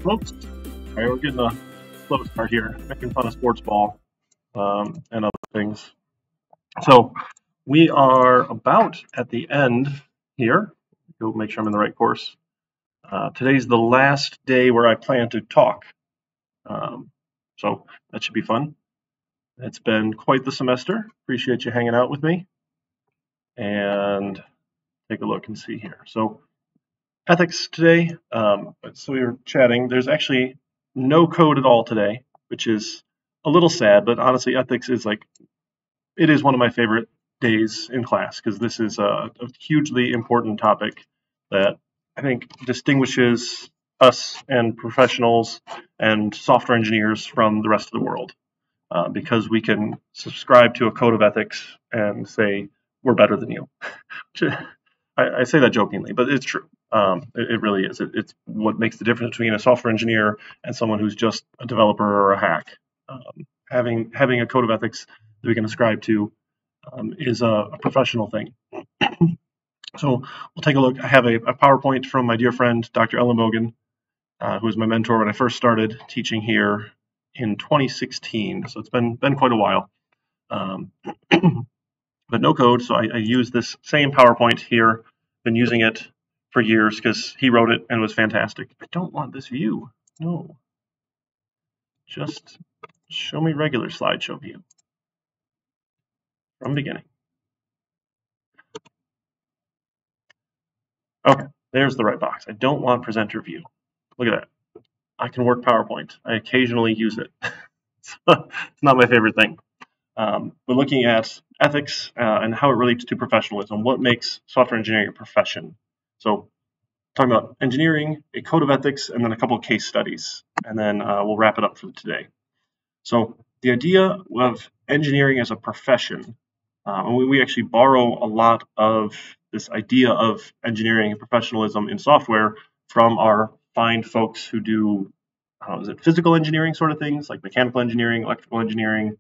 folks. All right, we're getting a slow start here, making fun of sports ball and other things. So we are about at the end here. Go make sure I'm in the right course. Today's the last day where I plan to talk. So that should be fun. It's been quite the semester. Appreciate you hanging out with me. And take a look and see here. So ethics today. So we were chatting. There's actually no code at all today, which is a little sad, but honestly, ethics is it is one of my favorite days in class because this is a hugely important topic that I think distinguishes us and professionals and software engineers from the rest of the world because we can subscribe to a code of ethics and say we're better than you. I say that jokingly, but it's true. It really is. It's what makes the difference between a software engineer and someone who's just a developer or a hack. Having a code of ethics that we can ascribe to is a professional thing. So we'll take a look. I have a PowerPoint from my dear friend, Dr. Ellen Mogan, who was my mentor when I first started teaching here in 2016. So it's been quite a while. But no code, so I use this same PowerPoint here. Been using it for years because he wrote it and it was fantastic. I don't want this view. No. Just show me regular slideshow view from beginning. Okay, there's the right box. I don't want presenter view. Look at that. I can work PowerPoint. I occasionally use it. It's not my favorite thing. We're looking at ethics and how it relates to professionalism. What makes software engineering a profession? So talking about engineering, a code of ethics, and then a couple of case studies. And then we'll wrap it up for today. So the idea of engineering as a profession, we actually borrow a lot of this idea of engineering and professionalism in software from our fine folks who do, is it physical engineering sort of things, like mechanical engineering, electrical engineering,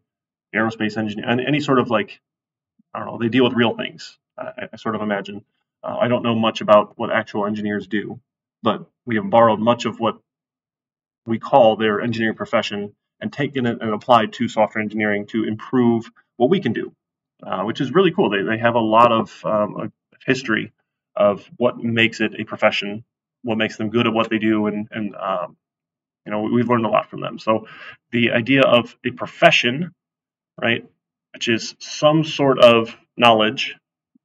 aerospace engineering, and any sort of they deal with real things, I sort of imagine. I don't know much about what actual engineers do, but we have borrowed much of what we call their engineering profession and taken it and applied to software engineering to improve what we can do, which is really cool. They have a lot of history of what makes it a profession, what makes them good at what they do, and we've learned a lot from them. So the idea of a profession, right, which is some sort of knowledge,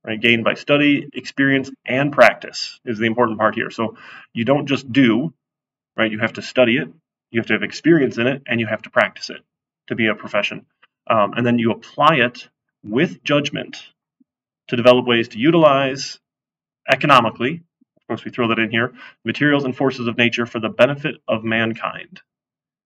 right, gained by study, experience, and practice is the important part here. So you don't just do, right, you have to study it, you have to have experience in it, and you have to practice it to be a profession. And then you apply it with judgment to develop ways to utilize economically, of course we throw that in here, materials and forces of nature for the benefit of mankind.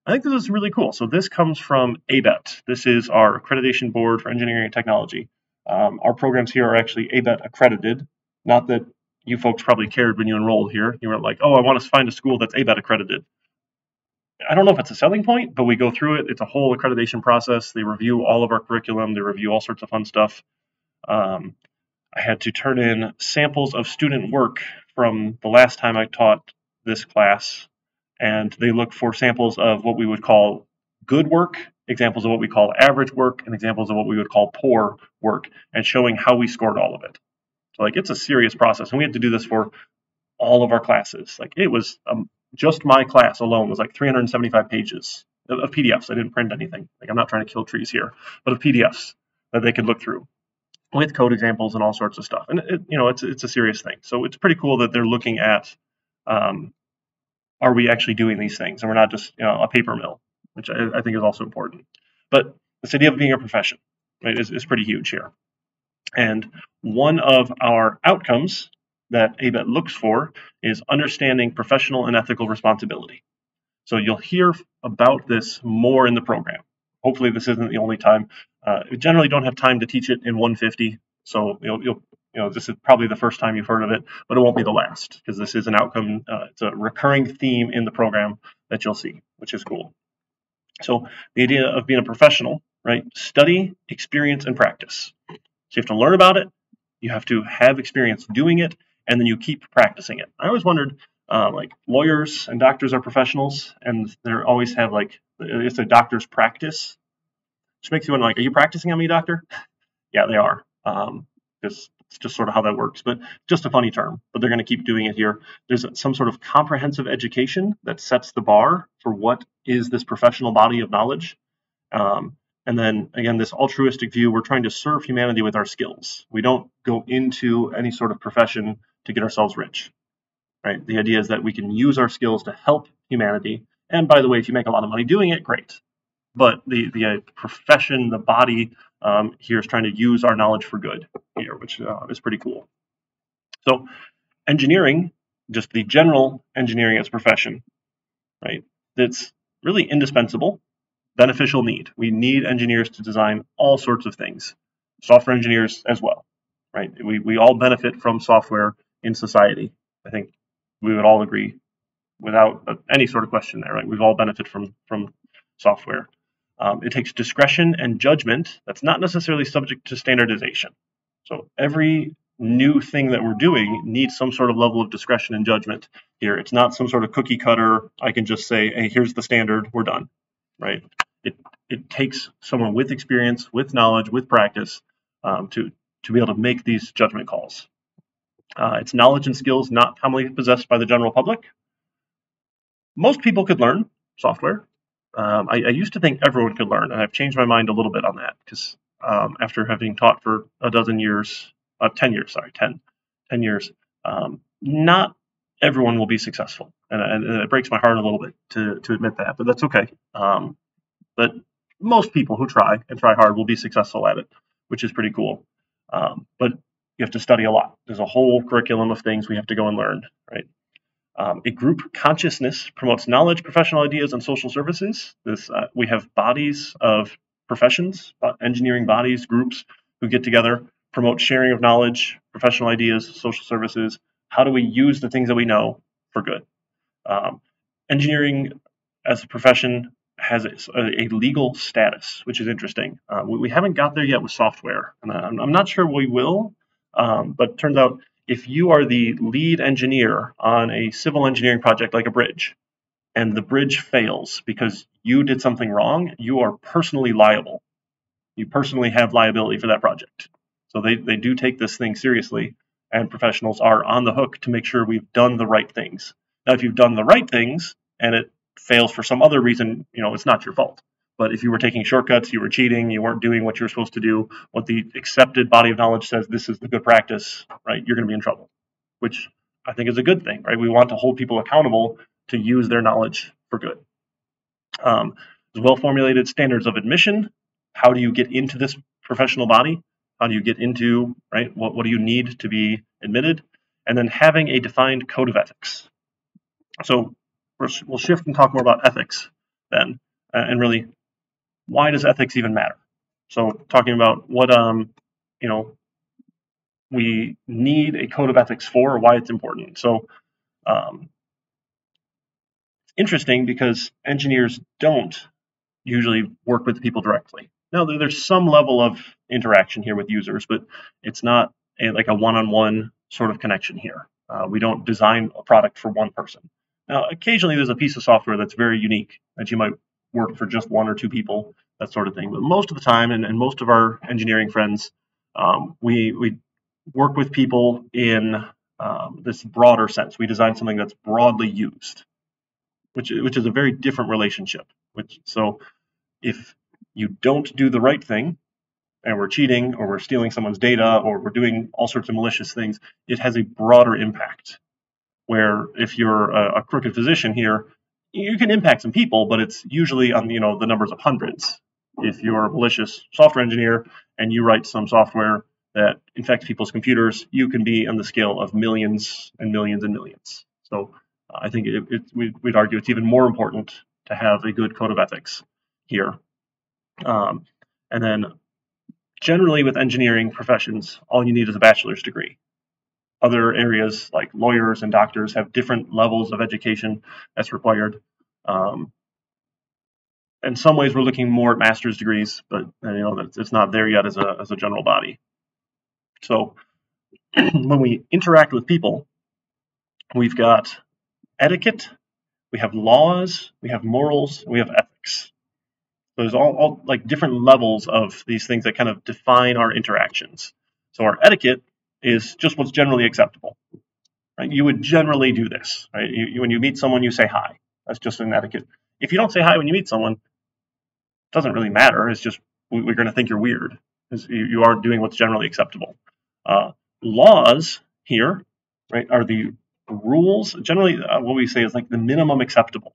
I think this is really cool. So this comes from ABET. This is our accreditation board for engineering and technology. Our programs here are actually ABET accredited. Not that you folks probably cared when you enrolled here. You were like, oh, I want to find a school that's ABET accredited. I don't know if it's a selling point, but we go through it. It's a whole accreditation process. They review all of our curriculum. They review all sorts of fun stuff. I had to turn in samples of student work from the last time I taught this class, and they look for samples of what we would call good work, examples of what we call average work, and examples of what we would call poor work, and showing how we scored all of it. So it's a serious process, and we had to do this for all of our classes. It was just my class alone was 375 pages of PDFs. I didn't print anything. I'm not trying to kill trees here, but of PDFs that they could look through with code examples and all sorts of stuff. And it's a serious thing. So it's pretty cool that they're looking at are we actually doing these things, and we're not just a paper mill, which I think is also important. But this idea of being a profession, right, is pretty huge here. And one of our outcomes that ABET looks for is understanding professional and ethical responsibility. So you'll hear about this more in the program. Hopefully this isn't the only time. We generally don't have time to teach it in 150, so this is probably the first time you've heard of it, but it won't be the last because this is an outcome. It's a recurring theme in the program that you'll see, which is cool. So the idea of being a professional, right? Study, experience, and practice. So you have to learn about it, you have to have experience doing it, and then you keep practicing it. I always wondered, Like lawyers and doctors are professionals, and they always have like, it's a doctor's practice, which makes you wonder, like, are you practicing on me, doctor? Yeah, they are. Because it's just sort of how that works. But just a funny term. But they're going to keep doing it here. There's some sort of comprehensive education that sets the bar for what is this professional body of knowledge. And then again, this altruistic view, we're trying to serve humanity with our skills. We don't go into any sort of profession to get ourselves rich, right? The idea is that we can use our skills to help humanity. And by the way, if you make a lot of money doing it, great. But the profession, the body here is trying to use our knowledge for good here, which is pretty cool. So engineering, just the general engineering as a profession, right? It's really indispensable, beneficial need. We need engineers to design all sorts of things, software engineers as well, right? We all benefit from software in society. I think we would all agree without any sort of question there, right? We've all benefited from software. It takes discretion and judgment that's not necessarily subject to standardization. So every new thing that we're doing needs some sort of level of discretion and judgment here. It's not some sort of cookie cutter. I can just say, hey, here's the standard, we're done, right? It takes someone with experience, with knowledge, with practice to be able to make these judgment calls. It's knowledge and skills not commonly possessed by the general public. Most people could learn software. I used to think everyone could learn, and I've changed my mind a little bit on that because after having taught for 10 years, not everyone will be successful, and it breaks my heart a little bit to admit that, but that's okay. But most people who try and try hard will be successful at it, which is pretty cool. But you have to study a lot. There's a whole curriculum of things we have to go and learn, right? A group consciousness promotes knowledge, professional ideas, and social services. We have bodies of professions, engineering bodies, groups who get together, promote sharing of knowledge, professional ideas, social services. How do we use the things that we know for good? Engineering as a profession has a legal status, which is interesting. We haven't got there yet with software, and I'm not sure we will, but it turns out if you are the lead engineer on a civil engineering project like a bridge, and the bridge fails because you did something wrong, you are personally liable. You personally have liability for that project. So they do take this thing seriously, and professionals are on the hook to make sure we've done the right things. Now, if you've done the right things and it fails for some other reason, it's not your fault. But if you were taking shortcuts, you were cheating, you weren't doing what you're supposed to do, what the accepted body of knowledge says this is the good practice, right? You're going to be in trouble, which I think is a good thing, right? We want to hold people accountable to use their knowledge for good. There's well-formulated standards of admission. How do you get into this professional body? How do you get into, right? What do you need to be admitted? And then having a defined code of ethics. So we'll shift and talk more about ethics then, and really, why does ethics even matter? So talking about what we need a code of ethics for, or why it's important. So interesting because engineers don't usually work with people directly. Now there's some level of interaction here with users, but it's not like a one-on-one sort of connection here. We don't design a product for one person. Now occasionally there's a piece of software that's very unique that you might work for just one or two people, that sort of thing. But most of the time, and most of our engineering friends, we work with people in this broader sense. We design something that's broadly used, which is a very different relationship. So if you don't do the right thing, and we're cheating, or we're stealing someone's data, or we're doing all sorts of malicious things, it has a broader impact. Where if you're a crooked physician here, you can impact some people, but it's usually on the numbers of hundreds. If you're a malicious software engineer and you write some software that infects people's computers, you can be on the scale of millions and millions and millions. So I think we'd argue it's even more important to have a good code of ethics here. And then generally with engineering professions, all you need is a bachelor's degree. Other areas like lawyers and doctors have different levels of education that's required. In some ways, we're looking more at master's degrees, but it's not there yet as a general body. So when we interact with people, we've got etiquette, we have laws, we have morals, we have ethics. So there's all like different levels of these things that kind of define our interactions. So our etiquette is just what's generally acceptable. Right? You would generally do this. Right? When you meet someone, you say hi. That's just an etiquette. If you don't say hi when you meet someone, it doesn't really matter. It's just we're going to think you're weird. You are doing what's generally acceptable. Laws here, right, are the rules. Generally, what we say is like the minimum acceptable.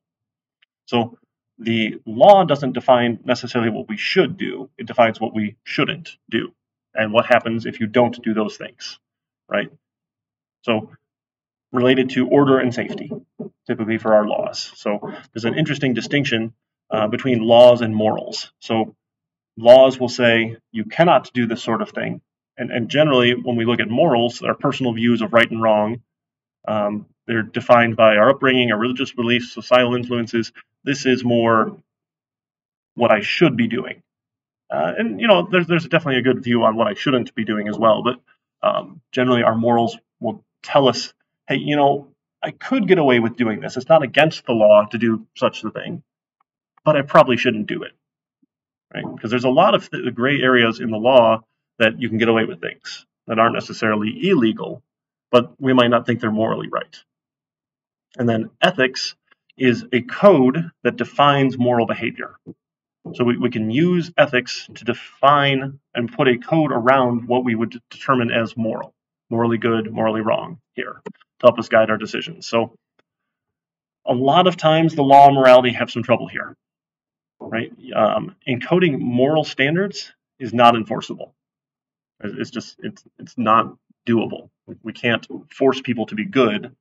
So the law doesn't define necessarily what we should do. It defines what we shouldn't do and what happens if you don't do those things, right? So related to order and safety, typically for our laws. So there's an interesting distinction between laws and morals. So laws will say you cannot do this sort of thing. And generally, when we look at morals, our personal views of right and wrong, they're defined by our upbringing, our religious beliefs, societal influences. This is more what I should be doing. And there's definitely a good view on what I shouldn't be doing as well. But generally, our morals will tell us, hey, I could get away with doing this. It's not against the law to do such a thing, but I probably shouldn't do it, right? Because there's a lot of gray areas in the law that you can get away with things that aren't necessarily illegal, but we might not think they're morally right. And then ethics is a code that defines moral behavior. So we can use ethics to define and put a code around what we would determine as moral, morally good, morally wrong here to help us guide our decisions. So a lot of times the law and morality have some trouble here, right? Encoding moral standards is not enforceable. It's not doable. We can't force people to be good,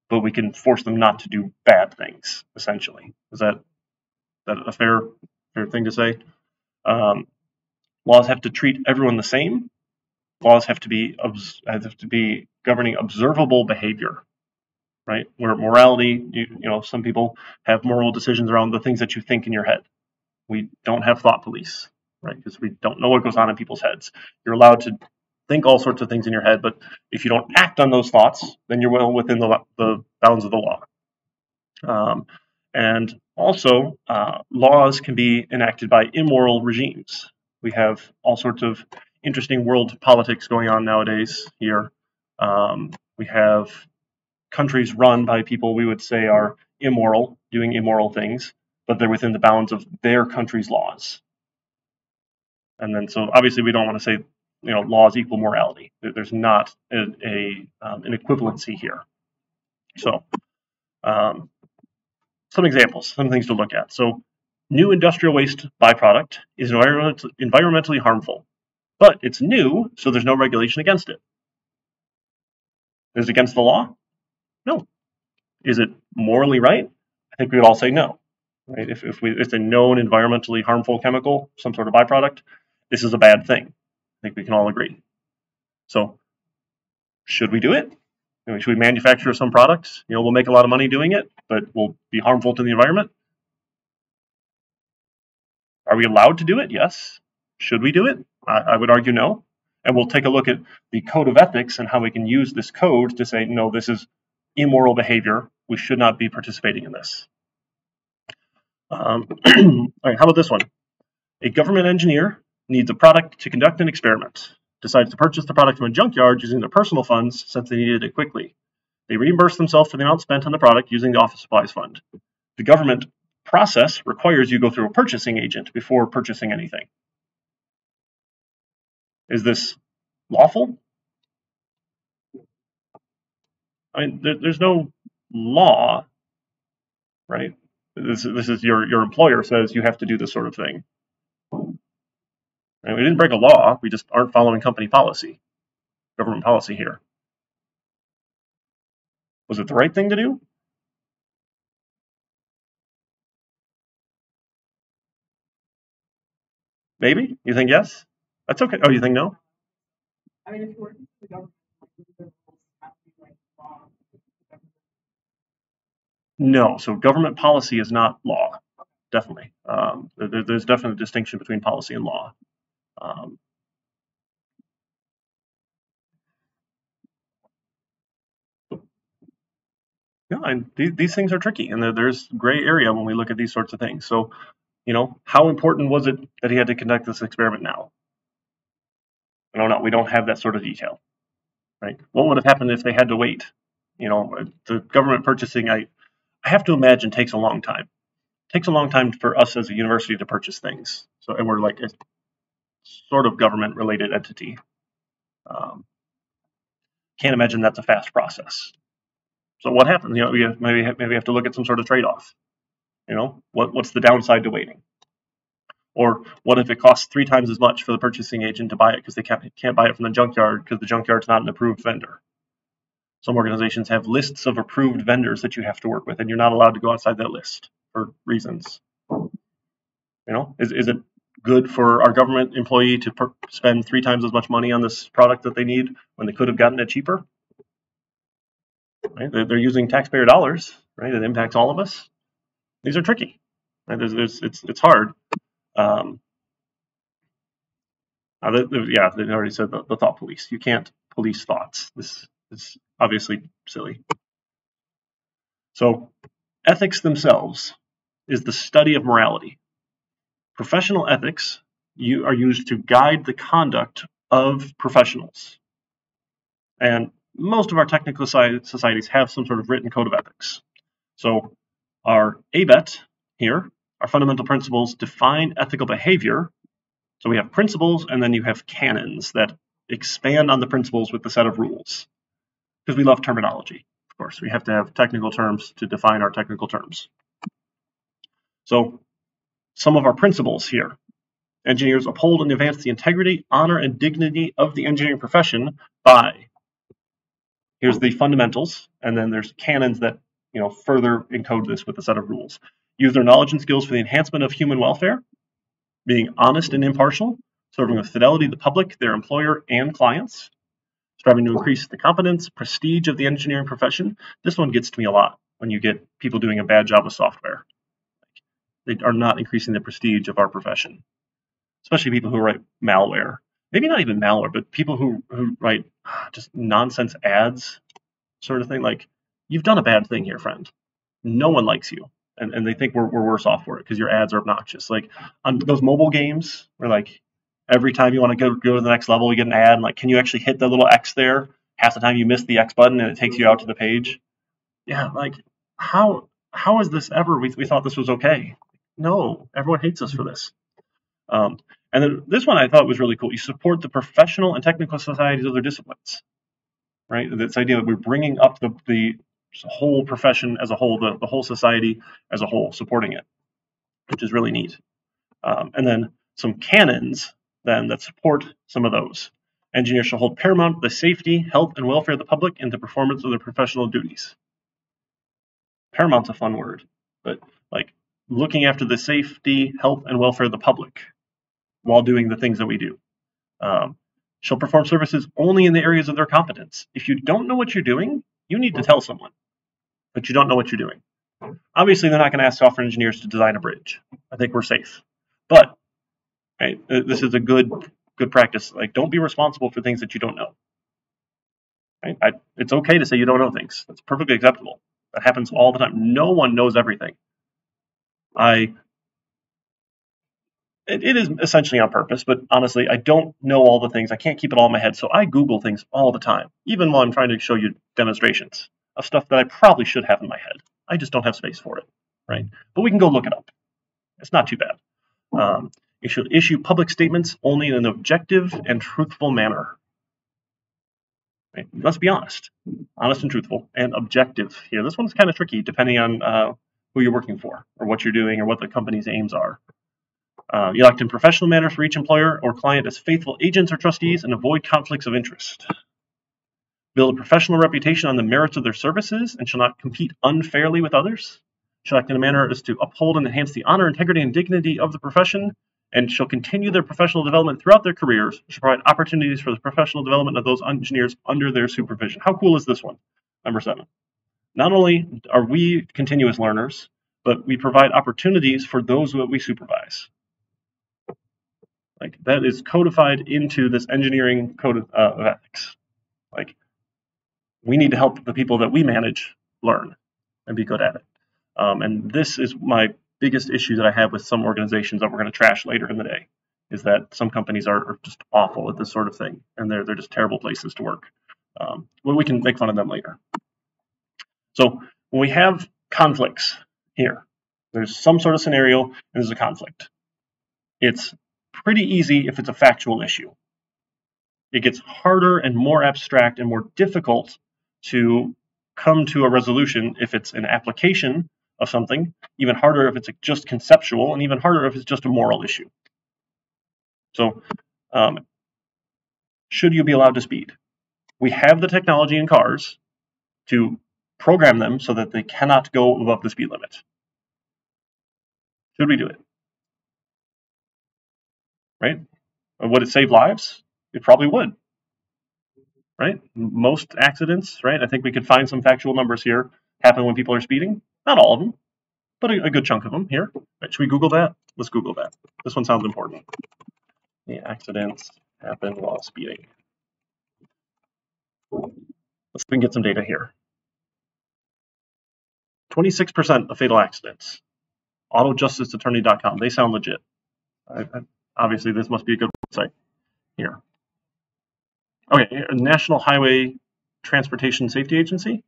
but we can force them not to do bad things, essentially. Is that a fair thing to say? Laws have to treat everyone the same. Laws have to be governing observable behavior, right? Where morality, some people have moral decisions around the things that you think in your head. We don't have thought police, right? Because we don't know what goes on in people's heads. You're allowed to think all sorts of things in your head, but if you don't act on those thoughts, then you're well within the bounds of the law. And also, laws can be enacted by immoral regimes. We have all sorts of interesting world politics going on nowadays here. We have countries run by people we would say are immoral, doing immoral things, but they're within the bounds of their country's laws. And then, so obviously, we don't want to say, laws equal morality. There's not an equivalency here. So, some examples, some things to look at. So, new industrial waste byproduct is environmentally harmful, but it's new, so there's no regulation against it. Is it against the law? No. Is it morally right? I think we would all say no. Right? If it's a known environmentally harmful chemical, some sort of byproduct, this is a bad thing. I think we can all agree. So, should we do it? Should we manufacture some products? We'll make a lot of money doing it, but will be harmful to the environment. Are we allowed to do it? Yes. Should we do it? I would argue no. And we'll take a look at the code of ethics and how we can use this code to say, no, this is immoral behavior. We should not be participating in this. All right, how about this one? A government engineer needs a product to conduct an experiment, decides to purchase the product from a junkyard using their personal funds since they needed it quickly. They reimburse themselves for the amount spent on the product using the office supplies fund. The government process requires you go through a purchasing agent before purchasing anything. Is this lawful? I mean, there's no law, right? This is your employer says you have to do this sort of thing. And we didn't break a law. We just aren't following company policy, government policy here. Was it the right thing to do? Maybe. You think yes? That's okay. Oh, you think no? I mean, if you're working for the government, the rules have to be like law. No. So government policy is not law. Definitely. There's definitely a distinction between policy and law. And these things are tricky, and there's gray area when we look at these sorts of things. So, how important was it that he had to conduct this experiment now? I don't know. We don't have that sort of detail, right? What would have happened if they had to wait? The government purchasing, I have to imagine, takes a long time. It takes a long time for us as a university to purchase things. So, and we're like a sort of government-related entity. Can't imagine that's a fast process. So what happens? Maybe have to look at some sort of trade-off. What's the downside to waiting? Or what if it costs 3 times as much for the purchasing agent to buy it because they can't buy it from the junkyard because the junkyard's not an approved vendor? Some organizations have lists of approved vendors that you have to work with, and you're not allowed to go outside that list for reasons. Is it good for our government employee to spend 3 times as much money on this product that they need when they could have gotten it cheaper? Right? They're using taxpayer dollars, right? It impacts all of us. These are tricky. Right? It's hard. They already said the thought police. You can't police thoughts. This is obviously silly. So, ethics themselves is the study of morality. Professional ethics are used to guide the conduct of professionals. And most of our technical societies have some sort of written code of ethics. So, our ABET here, our fundamental principles, define ethical behavior. So we have principles, and then you have canons that expand on the principles with the set of rules. Because we love terminology, of course. We have to have technical terms to define our technical terms. So some of our principles here. Engineers uphold and advance the integrity, honor, and dignity of the engineering profession by, here's the fundamentals, and then there's canons that further encode this with a set of rules. Use their knowledge and skills for the enhancement of human welfare, being honest and impartial, serving with fidelity the public, their employer, and clients, striving to increase the competence, prestige of the engineering profession. This one gets to me a lot when you get people doing a bad job with software. They are not increasing the prestige of our profession, especially people who write malware. Maybe not even malware, but people who write just nonsense ads, sort of thing. Like, you've done a bad thing here, friend. No one likes you. And they think we're worse off for it because your ads are obnoxious. Like on those mobile games where like every time you want to go to the next level, you get an ad and like, can you actually hit the little X there? Half the time you miss the X button and it takes you out to the page. Yeah, like how is this ever? We thought this was okay. No, everyone hates us for this. And then this one I thought was really cool. You support the professional and technical societies of their disciplines, right? This idea that we're bringing up the whole profession as a whole, the whole society as a whole, supporting it, which is really neat. And then some canons then that support some of those. Engineers shall hold paramount the safety, health, and welfare of the public in the performance of their professional duties. Paramount's a fun word, but like looking after the safety, health, and welfare of the public while doing the things that we do. Shall perform services only in the areas of their competence. If you don't know what you're doing, you need to tell someone that you don't know what you're doing. Obviously, they're not going to ask software engineers to design a bridge. I think we're safe. But right, this is a good practice. Like, don't be responsible for things that you don't know. Right? It's okay to say you don't know things. That's perfectly acceptable. That happens all the time. No one knows everything. It is essentially on purpose, but honestly, I don't know all the things. I can't keep it all in my head, so I Google things all the time, even while I'm trying to show you demonstrations of stuff that I probably should have in my head. I just don't have space for it, right? But we can go look it up. It's not too bad. You should issue public statements only in an objective and truthful manner. Right? Let's be honest and truthful, and objective here. This one's kind of tricky depending on who you're working for, or what you're doing, or what the company's aims are. You act in professional manner for each employer or client as faithful agents or trustees and avoid conflicts of interest. Build a professional reputation on the merits of their services and shall not compete unfairly with others. Shall act in a manner as to uphold and enhance the honor, integrity, and dignity of the profession, and shall continue their professional development throughout their careers. Shall provide opportunities for the professional development of those engineers under their supervision. How cool is this one? Number 7. Not only are we continuous learners, but we provide opportunities for those that we supervise. Like, that is codified into this engineering code of ethics. Like, we need to help the people that we manage learn. and be good at it. And this is my biggest issue that I have with some organizations that we're going to trash later in the day, is that some companies are just awful at this sort of thing, and they're just terrible places to work. Well, we can make fun of them later. So when we have conflicts here, there's some sort of scenario and there's a conflict. It's pretty easy if it's a factual issue. It gets harder and more abstract and more difficult to come to a resolution if it's an application of something, even harder if it's just conceptual, and even harder if it's just a moral issue. So, should you be allowed to speed? We have the technology in cars to program them so that they cannot go above the speed limit. Should we do it? Right? Would it save lives? It probably would. Right? Most accidents, right? I think we could find some factual numbers here, happen when people are speeding. Not all of them, but a good chunk of them here. Right, should we Google that? Let's Google that. This one sounds important. The accidents happen while speeding. Let's see if we can get some data here. 26% of fatal accidents. AutoJusticeAttorney.com. They sound legit. Obviously, this must be a good website. Here. Okay, National Highway Transportation Safety Agency.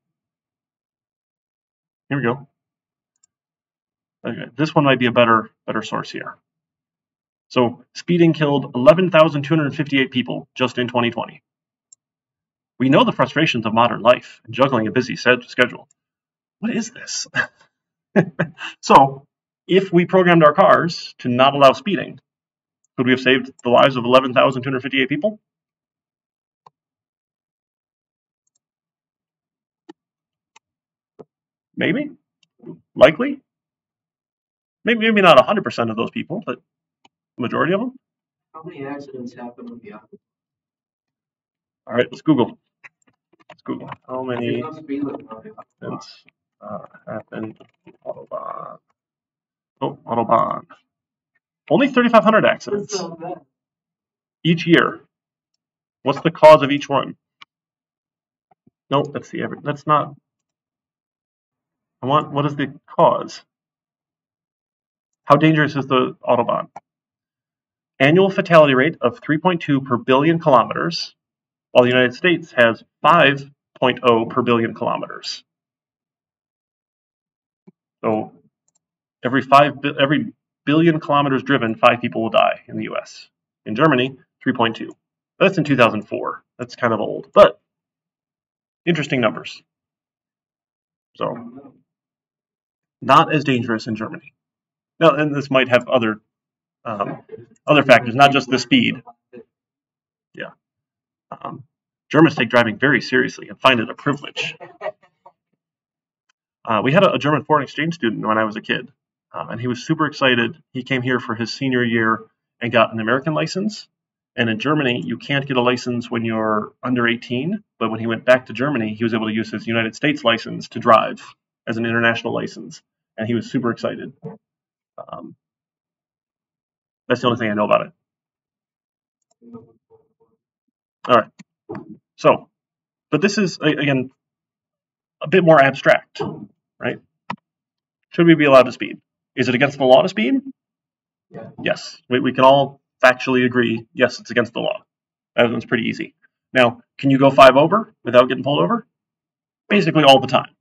Here we go. Okay, this one might be a better source here. So speeding killed 11,258 people just in 2020. We know the frustrations of modern life and juggling a busy schedule. What is this? So if we programmed our cars to not allow speeding, could we have saved the lives of 11,258 people? Maybe. Likely. Maybe not 100% of those people, but the majority of them. How many accidents happen with the Autobahn? All right, let's Google. Let's Google. How many accidents happen with Autobahn? Oh, Autobahn. Only 3,500 accidents each year. What's the cause of each one? Nope, that's the average. That's not. What is the cause? How dangerous is the Autobahn? Annual fatality rate of 3.2 per billion kilometers, while the United States has 5.0 per billion kilometers. So every billion kilometers driven, 5 people will die in the US. In Germany, 3.2. That's in 2004. That's kind of old, but interesting numbers. So not as dangerous in Germany. Now, and this might have other factors, not just the speed. Yeah. Germans take driving very seriously and find it a privilege. We had a German foreign exchange student when I was a kid, and he was super excited. He came here for his senior year and got an American license. And in Germany, you can't get a license when you're under 18. But when he went back to Germany, he was able to use his United States license to drive as an international license. And he was super excited. That's the only thing I know about it. All right. So, but this is, again, a bit more abstract, right? Should we be allowed to speed? Is it against the law to speed? Yeah. Yes. We can all factually agree, yes, it's against the law. That one's pretty easy. Now, can you go 5 over without getting pulled over? Basically all the time.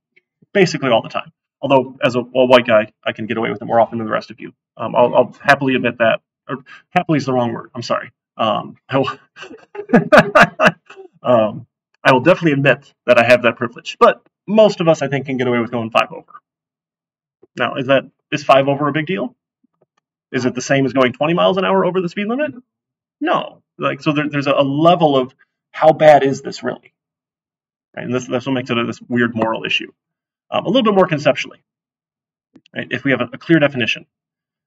Basically all the time. Although, as a white guy, I can get away with it more often than the rest of you. I'll happily admit that. Or, happily is the wrong word. I'm sorry. I will definitely admit that I have that privilege. But most of us, I think, can get away with going 5 over. Now, is 5 over a big deal? Is it the same as going 20 miles an hour over the speed limit? No. So there's a level of how bad is this really? Right? And that's what makes it this weird moral issue. A little bit more conceptually. Right? If we have a clear definition.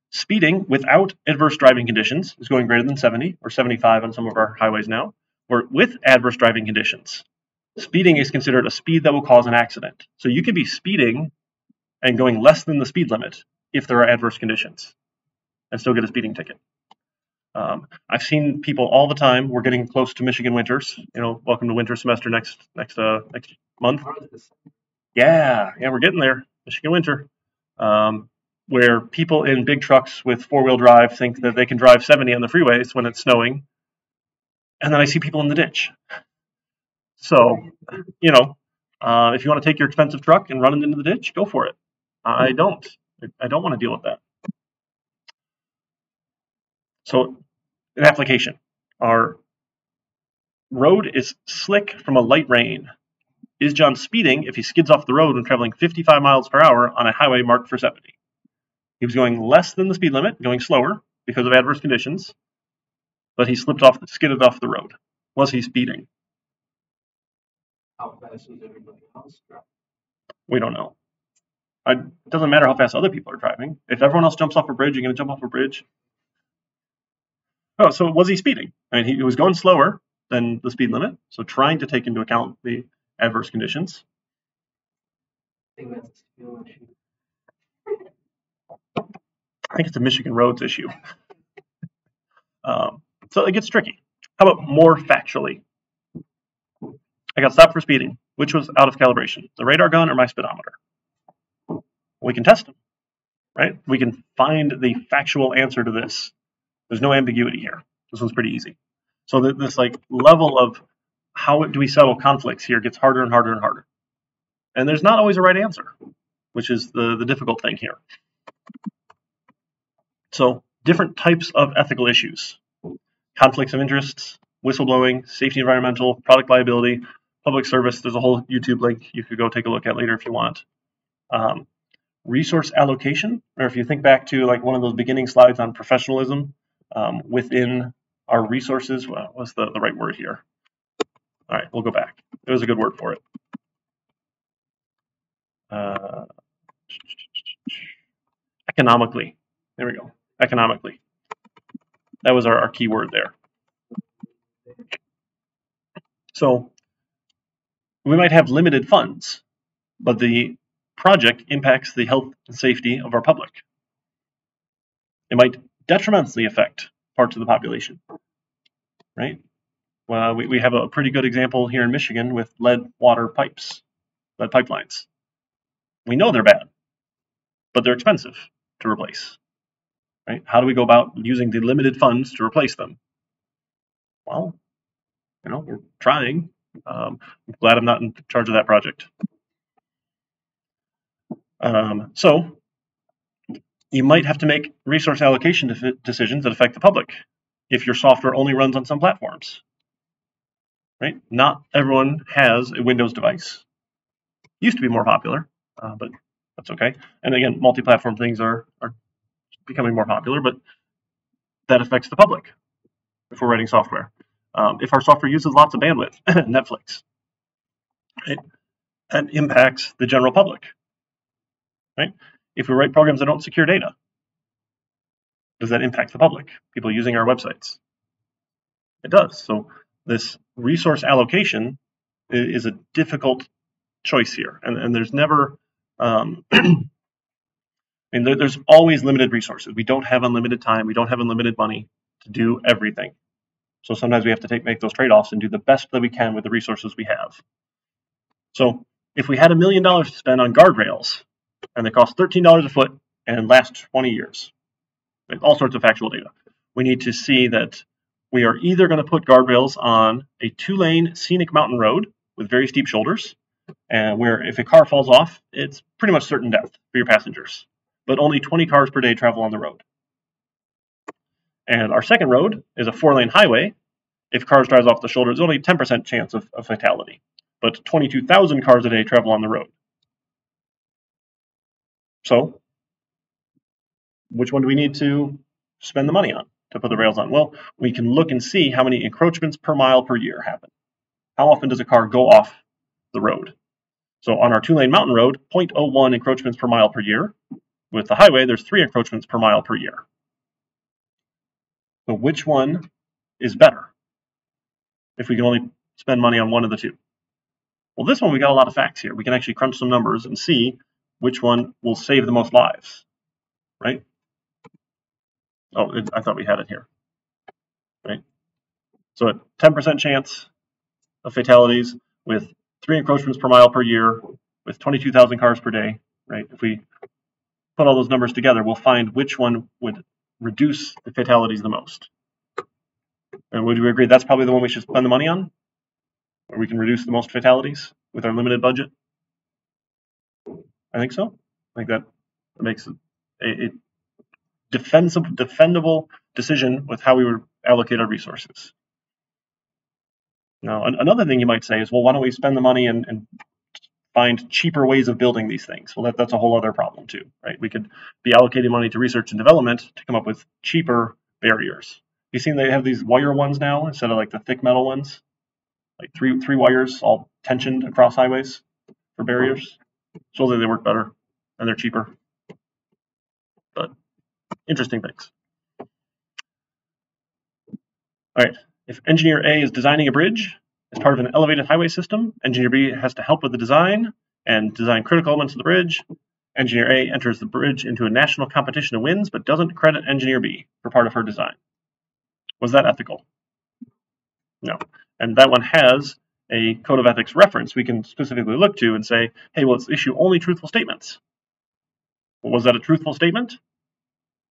Speeding without adverse driving conditions is going greater than 70 or 75 on some of our highways now, or with adverse driving conditions. Speeding is considered a speed that will cause an accident. So you can be speeding and going less than the speed limit if there are adverse conditions and still get a speeding ticket. I've seen people all the time. We're getting close to Michigan winters. Welcome to winter semester next month. Yeah, we're getting there. Michigan winter, where people in big trucks with four-wheel drive think that they can drive 70 on the freeways when it's snowing, and then I see people in the ditch. So, you know, if you want to take your expensive truck and run it into the ditch, go for it. I don't. I don't want to deal with that. So, an application. Our road is slick from a light rain. Is John speeding if he skids off the road when traveling 55 miles per hour on a highway marked for 70? He was going less than the speed limit, going slower because of adverse conditions, but he skidded off the road. Was he speeding? How fast was everybody else driving? We don't know. It doesn't matter how fast other people are driving. If everyone else jumps off a bridge, you're going to jump off a bridge. Oh, so was he speeding? I mean, he was going slower than the speed limit, so trying to take into account the adverse conditions. I think that's a skill issue. I think it's a Michigan roads issue. So it gets tricky. How about more factually? I got stopped for speeding. Which was out of calibration? The radar gun or my speedometer? We can test them, right? We can find the factual answer to this. There's no ambiguity here. This one's pretty easy. So this like level of how do we settle conflicts here gets harder and harder and harder. And there's not always a right answer, which is the difficult thing here. So different types of ethical issues. Conflicts of interests, whistleblowing, safety, environmental, product liability, public service. There's a whole YouTube link you could go take a look at later if you want. Resource allocation, or if you think back to like one of those beginning slides on professionalism within our resources, what's the right word here? All right, we'll go back. There was a good word for it. Economically. There we go. Economically. That was our key word there. So we might have limited funds, but the project impacts the health and safety of our public. It might detrimentally affect parts of the population, right? Well, we have a pretty good example here in Michigan with lead water pipes, lead pipelines. We know they're bad, but they're expensive to replace, right? How do we go about using the limited funds to replace them? Well, you know, we're trying. I'm glad I'm not in charge of that project. So you might have to make resource allocation decisions that affect the public if your software only runs on some platforms, right? Not everyone has a Windows device. Used to be more popular, but that's okay. And again, multi-platform things are becoming more popular, but that affects the public if we're writing software. If our software uses lots of bandwidth, Netflix, right? That impacts the general public, right? If we write programs that don't secure data, does that impact the public, people using our websites? It does. So this resource allocation is a difficult choice here, and there's never, there's always limited resources. We don't have unlimited time. We don't have unlimited money to do everything. So sometimes we have to make those trade-offs and do the best that we can with the resources we have. So if we had $1 million to spend on guardrails, and they cost $13 a foot and last 20 years, like all sorts of factual data, we need to see that we are either going to put guardrails on a 2-lane scenic mountain road with very steep shoulders, and where if a car falls off, it's pretty much certain death for your passengers. But only 20 cars per day travel on the road. And our second road is a 4-lane highway. If cars drive off the shoulder, there's only a 10% chance of fatality. But 22,000 cars a day travel on the road. So which one do we need to spend the money on to put the rails on? Well, we can look and see how many encroachments per mile per year happen. How often does a car go off the road? So on our 2-lane mountain road, 0.01 encroachments per mile per year. With the highway, there's 3 encroachments per mile per year. So which one is better if we can only spend money on one of the two? Well, this one, we got a lot of facts here. We can actually crunch some numbers and see which one will save the most lives, right? Oh, I thought we had it here, right? So a 10% chance of fatalities with 3 encroachments per mile per year with 22,000 cars per day. right? If we put all those numbers together, we'll find which one would reduce the fatalities the most. And would we agree that's probably the one we should spend the money on, where we can reduce the most fatalities with our limited budget? I think so. I think that makes a defendable decision with how we would allocate our resources. Now, another thing you might say is, well, why don't we spend the money and find cheaper ways of building these things? Well, that's a whole other problem too, right? We could be allocating money to research and development to come up with cheaper barriers. You've seen they have these wire ones now instead of like the thick metal ones, like three wires all tensioned across highways for barriers. Supposedly they work better and they're cheaper, but interesting things. All right, if engineer A is designing a bridge as part of an elevated highway system, engineer B has to help with the design and design critical elements of the bridge. Engineer A enters the bridge into a national competition and wins, but doesn't credit engineer B for part of her design. Was that ethical? No. And that one has a code of ethics reference we can specifically look to and say, hey, well, let's issue only truthful statements. Well, was that a truthful statement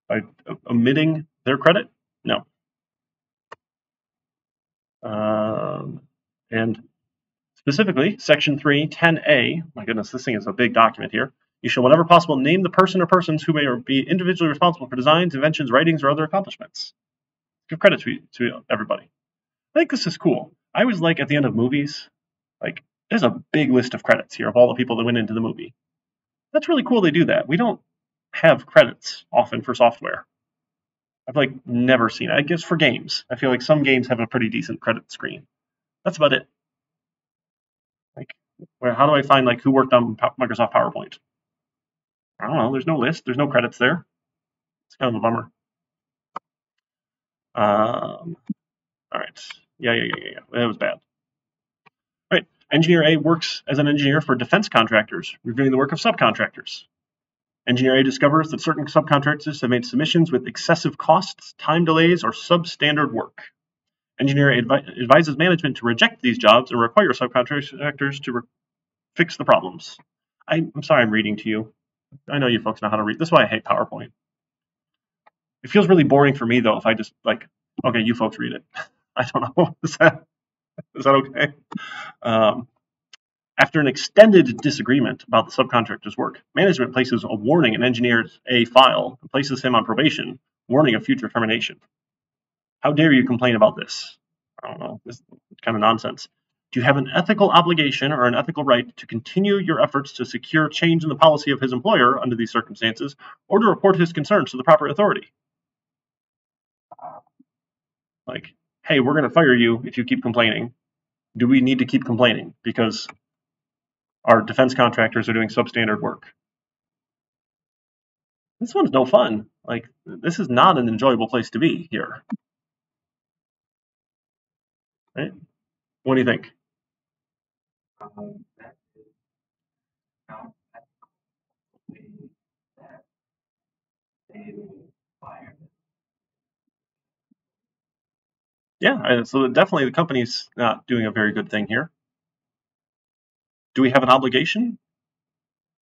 by omitting their credit? No. And specifically, Section 3, 10A, my goodness, this thing is a big document here. You shall, whenever possible, name the person or persons who may be individually responsible for designs, inventions, writings, or other accomplishments. Give credit to everybody. I think this is cool. I always like at the end of movies, like, there's a big list of credits here of all the people that went into the movie. That's really cool they do that. We don't have credits often for software. I've like never seen it. I guess for games. I feel like some games have a pretty decent credit screen. That's about it. Like, how do I find like who worked on Microsoft PowerPoint? I don't know. There's no list. There's no credits there. It's kind of a bummer. All right. Yeah. That was bad. All right. Engineer A works as an engineer for defense contractors, reviewing the work of subcontractors. Engineer A discovers that certain subcontractors have made submissions with excessive costs, time delays, or substandard work. Engineer A advises management to reject these jobs and require subcontractors to fix the problems. I'm sorry I'm reading to you. I know you folks know how to read. This is why I hate PowerPoint. It feels really boring for me, though, if I just, like, okay, you folks read it. I don't know. Is that okay? After an extended disagreement about the subcontractor's work, management places a warning in engineer A file and places him on probation, warning of future termination. How dare you complain about this? I don't know. This is kind of nonsense. Do you have an ethical obligation or an ethical right to continue your efforts to secure change in the policy of his employer under these circumstances, or to report his concerns to the proper authority? Like, hey, we're going to fire you if you keep complaining. Do we need to keep complaining because our defense contractors are doing substandard work? This one's no fun. Like, this is not an enjoyable place to be here. Right? What do you think? That is not ethical that they fire. Yeah, so definitely the company's not doing a very good thing here. Do we have an obligation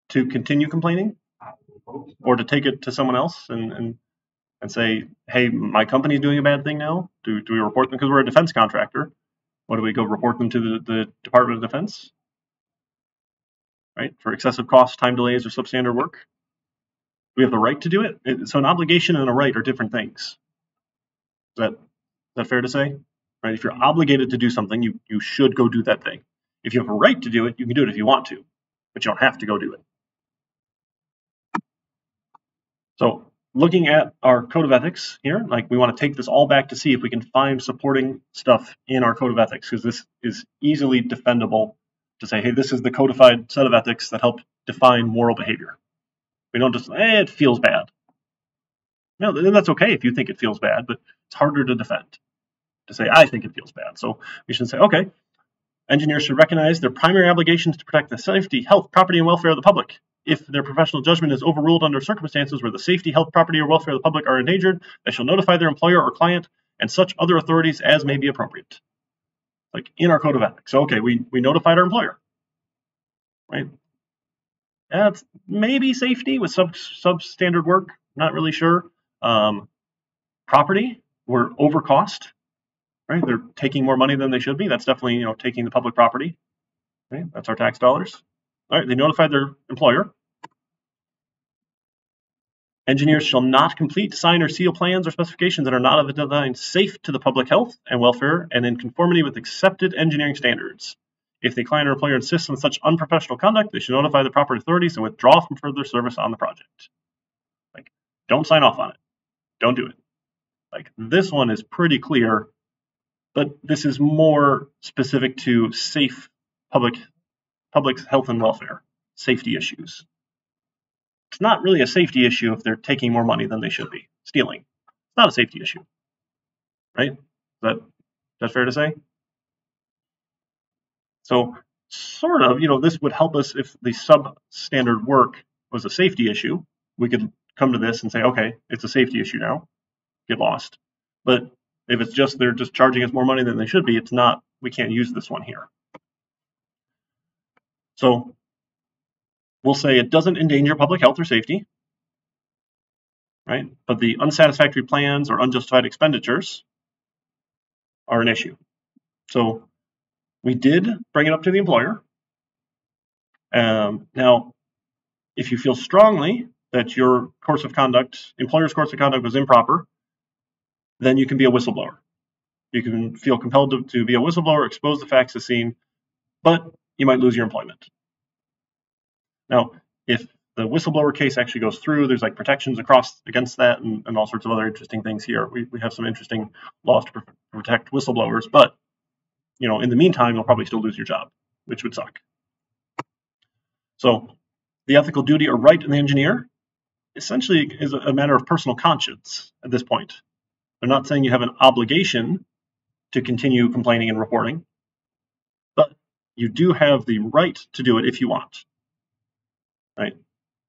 to continue complaining, or to take it to someone else and say, hey, my company's doing a bad thing now? Do we report them because we're a defense contractor? What do we go report them to the Department of Defense? Right, for excessive costs, time delays, or substandard work? Do we have the right to do it? So an obligation and a right are different things. Is that fair to say? Right? If you're obligated to do something, you should go do that thing. If you have a right to do it, you can do it if you want to, but you don't have to go do it. So looking at our code of ethics here, like, we want to take this all back to see if we can find supporting stuff in our code of ethics, because this is easily defendable to say, hey, this is the codified set of ethics that help define moral behavior. We don't just, it feels bad. No, that's okay if you think it feels bad, but it's harder to defend, to say, I think it feels bad. So we should say, okay, engineers should recognize their primary obligations to protect the safety, health, property, and welfare of the public. If their professional judgment is overruled under circumstances where the safety, health, property, or welfare of the public are endangered, they shall notify their employer or client and such other authorities as may be appropriate. Like in our code of ethics. So, okay, we notified our employer, right? It's maybe safety with substandard work. Not really sure. Property, we're over cost, right? They're taking more money than they should be. That's definitely, taking the public property. Right? That's our tax dollars. All right, they notified their employer. Engineers shall not complete, sign, or seal plans or specifications that are not of a design safe to the public health and welfare and in conformity with accepted engineering standards. If the client or employer insists on such unprofessional conduct, they should notify the proper authorities and withdraw from further service on the project. Like, don't sign off on it. Don't do it. Like, this one is pretty clear, but this is more specific to safe public health and welfare, safety issues. It's not really a safety issue if they're taking more money than they should be, stealing. It's not a safety issue, right? Is that fair to say? So sort of, this would help us if the substandard work was a safety issue. We could come to this and say, okay, it's a safety issue now, get lost. But if it's just they're just charging us more money than they should be, it's not, we can't use this one here. So we'll say it doesn't endanger public health or safety, right? But the unsatisfactory plans or unjustified expenditures are an issue. So we did bring it up to the employer. Now, if you feel strongly that your employer's course of conduct was improper, then you can be a whistleblower. You can feel compelled to be a whistleblower, expose the facts as seen, but you might lose your employment. Now, if the whistleblower case actually goes through, there's like protections against that and all sorts of other interesting things here. We have some interesting laws to protect whistleblowers, but in the meantime, you'll probably still lose your job, which would suck. So the ethical duty or right of the engineer essentially is a matter of personal conscience at this point. They're not saying you have an obligation to continue complaining and reporting, but you do have the right to do it if you want, right?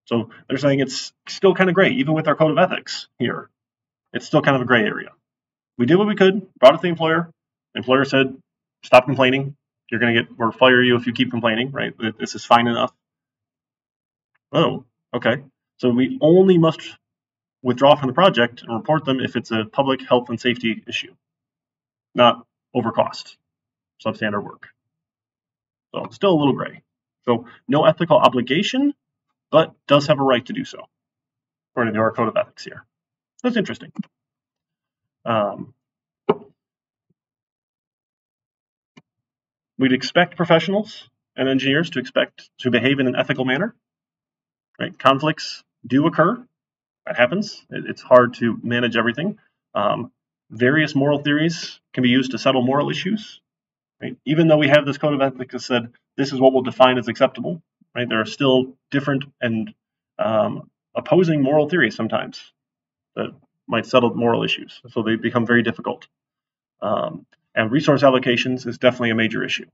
So they're saying it's still kind of gray, even with our code of ethics here. It's still kind of a gray area. We did what we could, brought it to the employer. The employer said, stop complaining. We'll fire you if you keep complaining, right? This is fine enough. Oh, okay. So we only must withdraw from the project and report them if it's a public health and safety issue, not over cost, substandard work. So still a little gray. So no ethical obligation, but does have a right to do so, according to our code of ethics here. That's interesting. We'd expect professionals and engineers to behave in an ethical manner. Right? Conflicts do occur. That happens. It's hard to manage everything. Various moral theories can be used to settle moral issues. Right? Even though we have this code of ethics that said this is what we'll define as acceptable, right? There are still different and opposing moral theories sometimes that might settle moral issues. So they become very difficult. And resource allocations is definitely a major issue.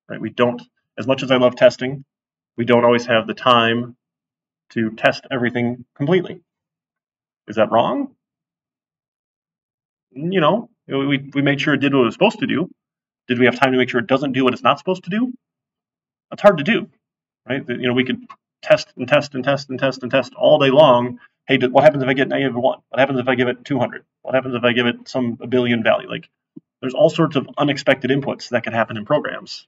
Right? We don't, as much as I love testing, we don't always have the time to test everything completely. Is that wrong? We made sure it did what it was supposed to do. Did we have time to make sure it doesn't do what it's not supposed to do? That's hard to do, right? We could test and test and test and test and test all day long. Hey, what happens if I get -1? What happens if I give it 200? What happens if I give it a billion value? Like, there's all sorts of unexpected inputs that can happen in programs.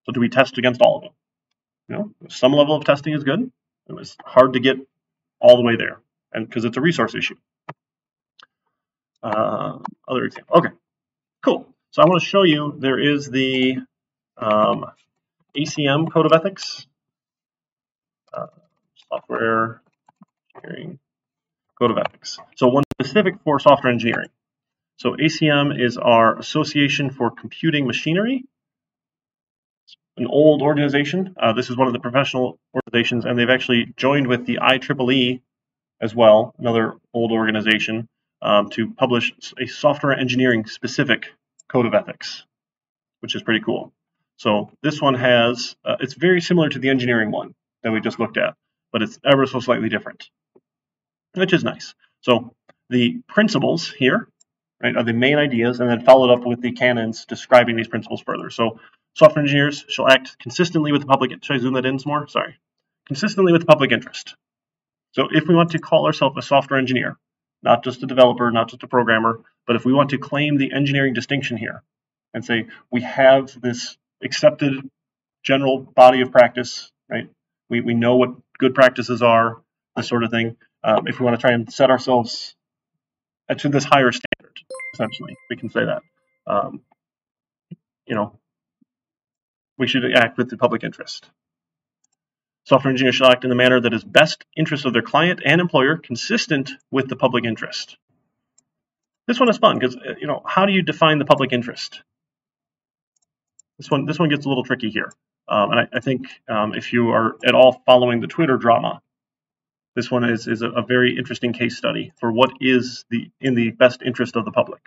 So do we test against all of them? Some level of testing is good. It was hard to get all the way there, and because it's a resource issue. Other example. Okay, cool. So I want to show you there is the ACM code of ethics, software engineering code of ethics. So one specific for software engineering. So ACM is our Association for Computing Machinery, an old organization. This is one of the professional organizations, and they've actually joined with the IEEE as well, another old organization, to publish a software engineering specific code of ethics, which is pretty cool. So this one has, it's very similar to the engineering one that we just looked at, but it's ever so slightly different, which is nice. So the principles here, right, are the main ideas, and then followed up with the canons describing these principles further. So software engineers shall act consistently with the public. Should I zoom that in some more? Sorry. consistently with the public interest. So if we want to call ourselves a software engineer, not just a developer, not just a programmer, but if we want to claim the engineering distinction here and say we have this accepted general body of practice, right? We know what good practices are, this sort of thing. If we want to try and set ourselves to this higher standard, essentially, we can say that. You know, we should act with the public interest. Software engineers shall act in the manner that is best interest of their client and employer, consistent with the public interest. This one is fun because how do you define the public interest? This one gets a little tricky here, and I think if you are at all following the Twitter drama, this one is a very interesting case study for what is in the best interest of the public.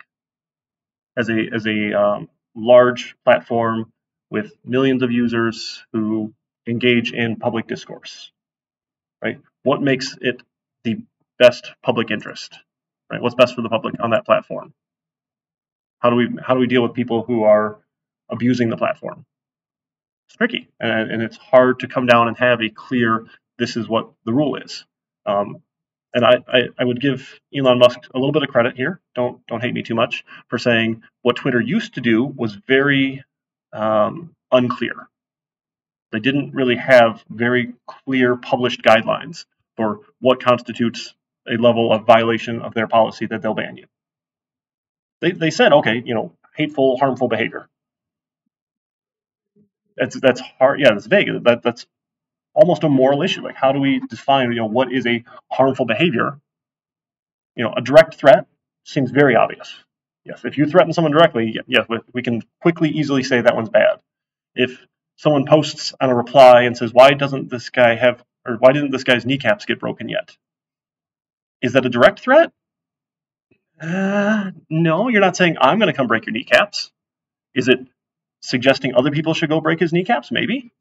As a large platform with millions of users who engage in public discourse, right? What makes it the best public interest, right? What's best for the public on that platform? How do we deal with people who are abusing the platform? It's tricky, and it's hard to come down and have a clear, this is what the rule is. And I would give Elon Musk a little bit of credit here. Don't hate me too much for saying what Twitter used to do was very unclear. They didn't really have very clear published guidelines for what constitutes a level of violation of their policy that they'll ban you. They said, okay, hateful, harmful behavior. That's hard. Yeah, that's vague. That's almost a moral issue. Like, how do we define, what is a harmful behavior? A direct threat seems very obvious. Yes, if you threaten someone directly, yes, we can quickly, easily say that one's bad. If someone posts on a reply and says, why didn't this guy's kneecaps get broken yet? Is that a direct threat? No, you're not saying I'm going to come break your kneecaps. Is it suggesting other people should go break his kneecaps? Maybe.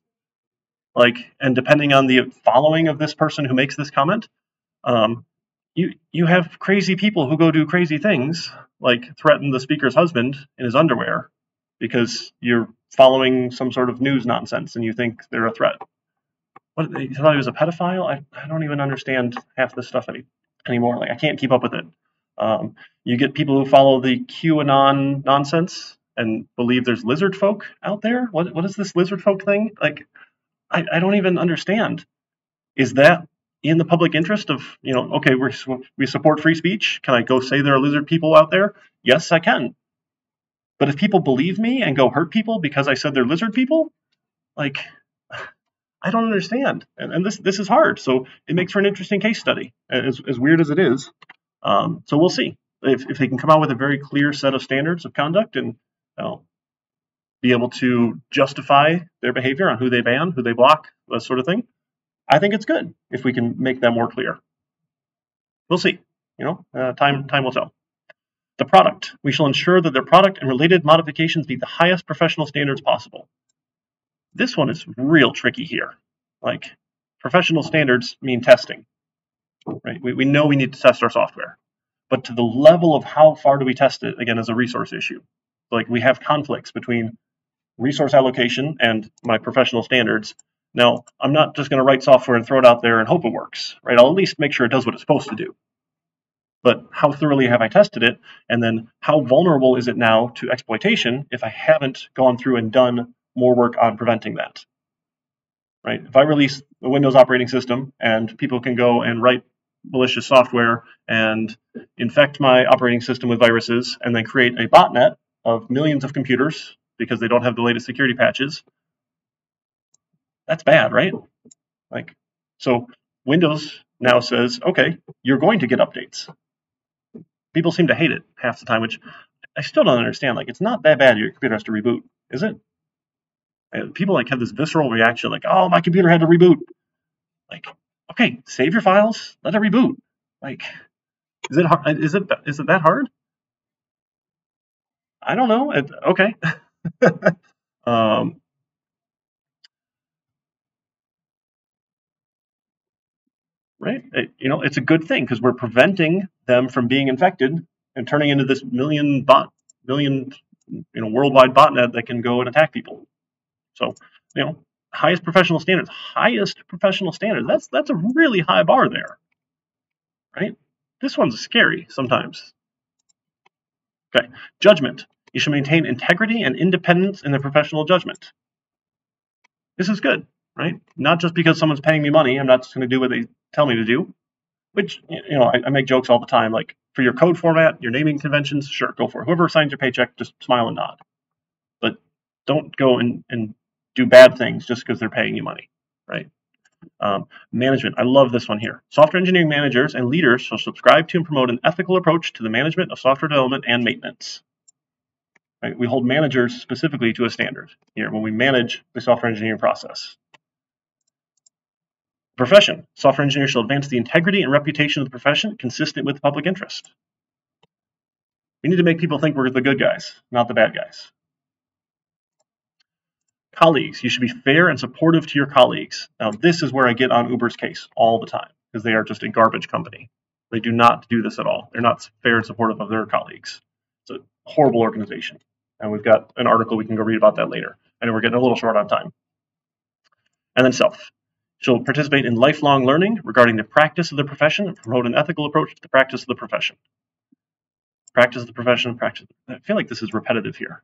And depending on the following of this person who makes this comment, you have crazy people who go do crazy things, like threaten the speaker's husband in his underwear because you're following some sort of news nonsense and you think they're a threat. What, you thought he was a pedophile? I don't even understand half this stuff anymore. I can't keep up with it. You get people who follow the QAnon nonsense and believe there's lizard folk out there. What is this lizard folk thing? I don't even understand. Is that in the public interest of, okay, we support free speech. Can I go say there are lizard people out there? Yes, I can. But if people believe me and go hurt people because I said they're lizard people, I don't understand. And this is hard. So it makes for an interesting case study, as weird as it is. So we'll see if they can come out with a very clear set of standards of conduct and be able to justify their behavior on who they ban, who they block, that sort of thing. I think it's good if we can make them more clear. We'll see. Time will tell. The product. We shall ensure that their product and related modifications meet the highest professional standards possible. This one is real tricky here. Professional standards mean testing, right? We know we need to test our software, but to the level of how far do we test it, again, is a resource issue. We have conflicts between resource allocation and my professional standards. Now, I'm not just going to write software and throw it out there and hope it works, right? I'll at least make sure it does what it's supposed to do. But how thoroughly have I tested it? And then how vulnerable is it now to exploitation if I haven't gone through and done more work on preventing that? Right? If I release the Windows operating system and people can go and write malicious software and infect my operating system with viruses and then create a botnet of millions of computers because they don't have the latest security patches, that's bad, right? So Windows now says, okay, you're going to get updates. People seem to hate it half the time, which I still don't understand. It's not that bad your computer has to reboot, is it? And people have this visceral reaction, oh, my computer had to reboot. Okay, save your files, let it reboot. Is it hard? Is it that hard? I don't know. Okay. Right? It's a good thing because we're preventing them from being infected and turning into this million worldwide botnet that can go and attack people. So, highest professional standards. Highest professional standards. That's a really high bar there, right? This one's scary sometimes. Okay, judgment. You should maintain integrity and independence in the professional judgment. This is good, right? Not just because someone's paying me money, I'm not just going to do what they tell me to do. Which, I make jokes all the time, like, for your code format, your naming conventions, sure, go for it. Whoever signs your paycheck, just smile and nod. But don't go and do bad things just because they're paying you money, right? Management. I love this one here. Software engineering managers and leaders shall subscribe to and promote an ethical approach to the management of software development and maintenance. Right? We hold managers specifically to a standard here when we manage the software engineering process. Profession. Software engineers shall advance the integrity and reputation of the profession consistent with the public interest. We need to make people think we're the good guys, not the bad guys. Colleagues. You should be fair and supportive to your colleagues. Now, this is where I get on Uber's case all the time, because they are just a garbage company. They do not do this at all. They're not fair and supportive of their colleagues. It's a horrible organization. And we've got an article we can go read about that later. I know we're getting a little short on time. And then self. She'll participate in lifelong learning regarding the practice of the profession and promote an ethical approach to the practice of the profession. Practice of the profession, practice. I feel like this is repetitive here.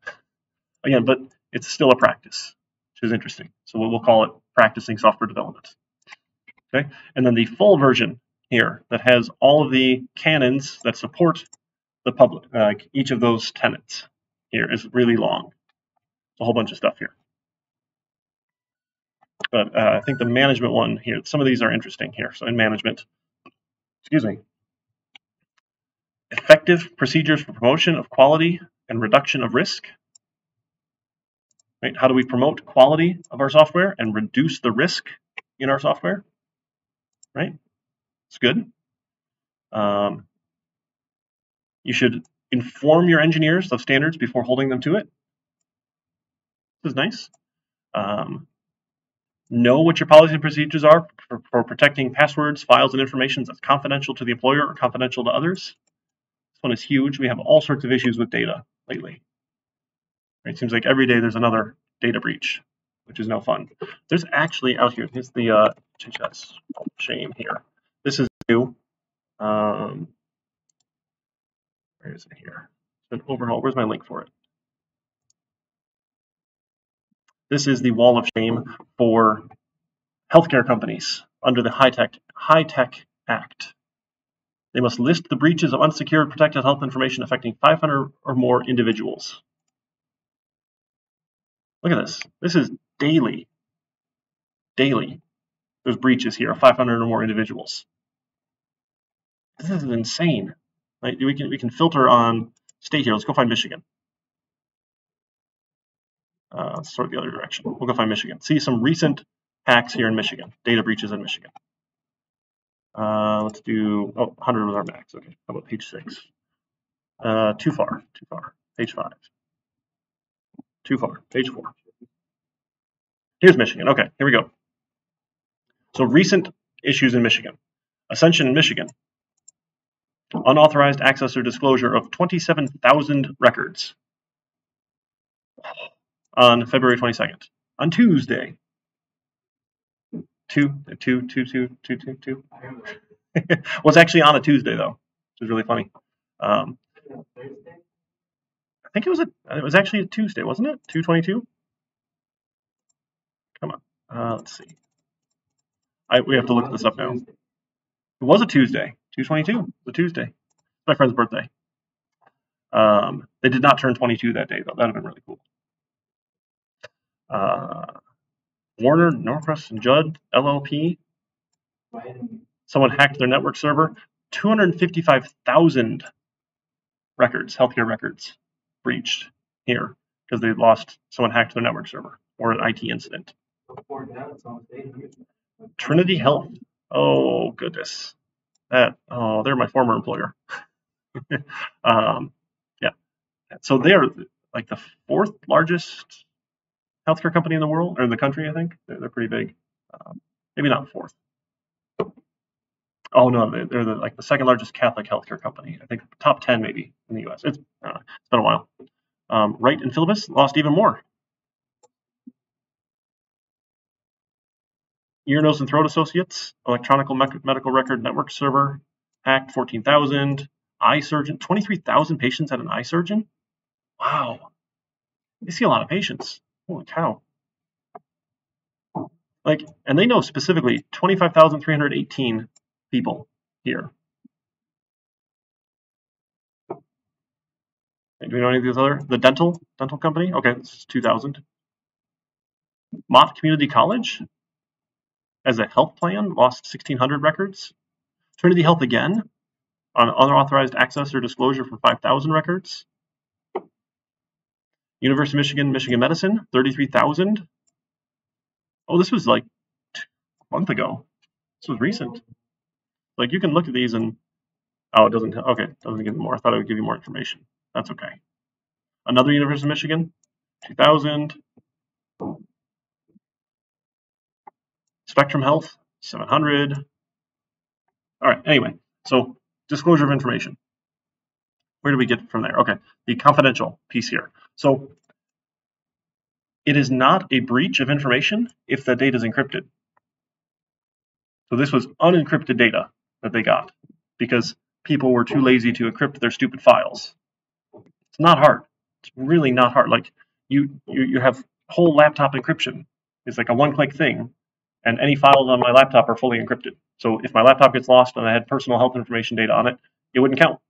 Again, but it's still a practice, which is interesting. So we'll call it practicing software development. Okay, and then the full version here that has all of the canons that support the public, like each of those tenets here is really long. It's a whole bunch of stuff here. But I think the management one here, some of these are interesting here. So in management, effective procedures for promotion of quality and reduction of risk. Right? How do we promote quality of our software and reduce the risk in our software? Right? It's good. You should inform your engineers of standards before holding them to it. This is nice. Know what your policies and procedures are for protecting passwords, files, and information that's confidential to the employer or confidential to others. This one is huge. We have all sorts of issues with data lately. It seems like every day there's another data breach, which is no fun. There's actually out here, here's the CIS, shame here. This is new. Where is it here? It's an overhaul. Where's my link for it? This is the wall of shame for healthcare companies under the High-Tech Act. They must list the breaches of unsecured protected health information affecting 500 or more individuals. Look at this. This is daily. Daily. There's breaches here of 500 or more individuals. This is insane. Right? We can filter on state here. Let's go find Michigan. Let's sort the other direction. We'll go find Michigan. See some recent hacks here in Michigan. Data breaches in Michigan. Let's do 100 was our max. Okay. How about page 6? Too far. Page 5. Too far. Page 4. Here's Michigan. Okay, here we go. So recent issues in Michigan. Ascension in Michigan. Unauthorized access or disclosure of 27,000 records on February 22nd. On Tuesday. Two. Well, it's actually on a Tuesday though, which is really funny. I think it was actually a Tuesday, wasn't it? 2/22. Come on. Let's see. We have to look this up now. It was a Tuesday. 2/22. The Tuesday. My friend's birthday. They did not turn 22 that day though. That'd have been really cool. Warner, Norcross, and Judd, LLP. Someone hacked their network server. 255,000 records, healthcare records, breached here because they lost. Someone hacked their network server or an IT incident. Trinity Health. Oh goodness, they're my former employer. Yeah, so they are like the 4th largest healthcare company in the world, or in the country, I think. They're pretty big. Maybe not 4th. Oh no, they're like the 2nd largest Catholic healthcare company. I think top 10 maybe in the U.S. It's been a while. Wright and Phillips lost even more. Ear, nose, and throat associates, electronic medical record network server, hacked 14,000. Eye surgeon, 23,000 patients at an eye surgeon. Wow, they see a lot of patients. Holy cow! Like, and they know specifically 25,318 people here. Do we know any of these other? The dental company. Okay, this is 2,000. Mott Community College as a health plan lost 1,600 records. Trinity Health again on unauthorized access or disclosure for 5,000 records. University of Michigan Medicine, 33,000. Oh, this was like a month ago. This was recent. Like, you can look at these and, oh, it doesn't, okay, it doesn't give you more. I thought it would give you more information. That's okay. Another University of Michigan, 2,000. Spectrum Health, 700. All right, anyway, so disclosure of information. Where do we get from there? Okay, the confidential piece here. So it is not a breach of information if the data is encrypted. So this was unencrypted data that they got because people were too lazy to encrypt their stupid files. It's not hard. It's really not hard. Like you have whole laptop encryption. It's like a one-click thing, and any files on my laptop are fully encrypted. So if my laptop gets lost and I had personal health information data on it, it wouldn't count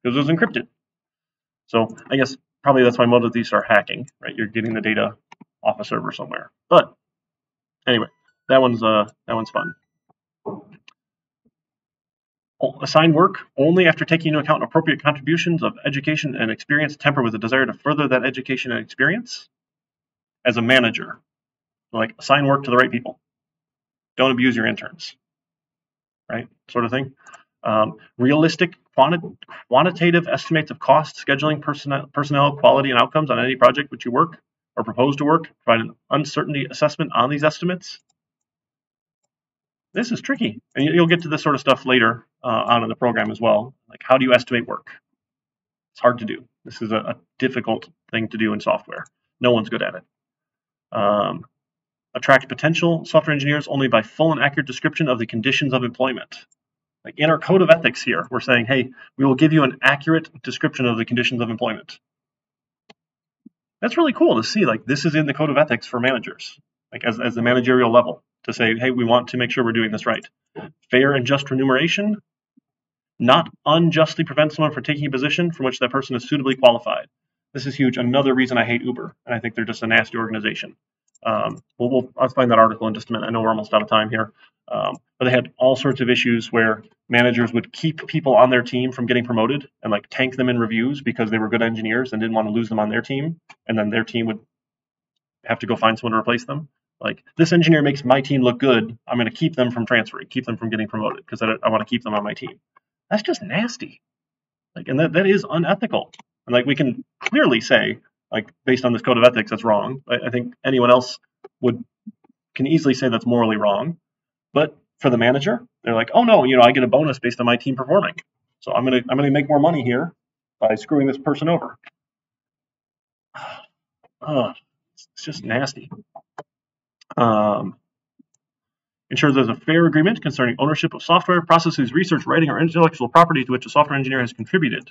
because it was encrypted. So I guess probably that's why most of these are hacking, right? You're getting the data off a server somewhere. But anyway, that one's fun. Assign work only after taking into account appropriate contributions of education and experience tempered with a desire to further that education and experience. As a manager, like assign work to the right people. Don't abuse your interns, right? Sort of thing. Realistic quantitative estimates of cost, scheduling, personnel, quality, and outcomes on any project which you work or propose to work. Provide an uncertainty assessment on these estimates. This is tricky, and you'll get to this sort of stuff later on in the program as well. Like, how do you estimate work? It's hard to do. This is a difficult thing to do in software. No one's good at it. Attract potential software engineers only by full and accurate description of the conditions of employment. Like in our code of ethics here, we're saying, hey, we will give you an accurate description of the conditions of employment. That's really cool to see. Like, this is in the code of ethics for managers, like as the managerial level, to say, hey, we want to make sure we're doing this right. Fair and just remuneration, not unjustly prevent someone from taking a position from which that person is suitably qualified. This is huge. Another reason I hate Uber, and I think they're just a nasty organization. I'll find that article in just a minute. I know we're almost out of time here. But they had all sorts of issues where managers would keep people on their team from getting promoted and like tank them in reviews because they were good engineers and didn't want to lose them on their team. And then their team would have to go find someone to replace them. Like, this engineer makes my team look good. I'm going to keep them from transferring, keep them from getting promoted because I want to keep them on my team. That's just nasty. Like, and that is unethical. And like, we can clearly say, like, based on this code of ethics, that's wrong. I think anyone else can easily say that's morally wrong. But for the manager, they're like, oh no, I get a bonus based on my team performing. So I'm gonna make more money here by screwing this person over. It's just nasty. Ensures there's a fair agreement concerning ownership of software, processes, research, writing, or intellectual property to which a software engineer has contributed.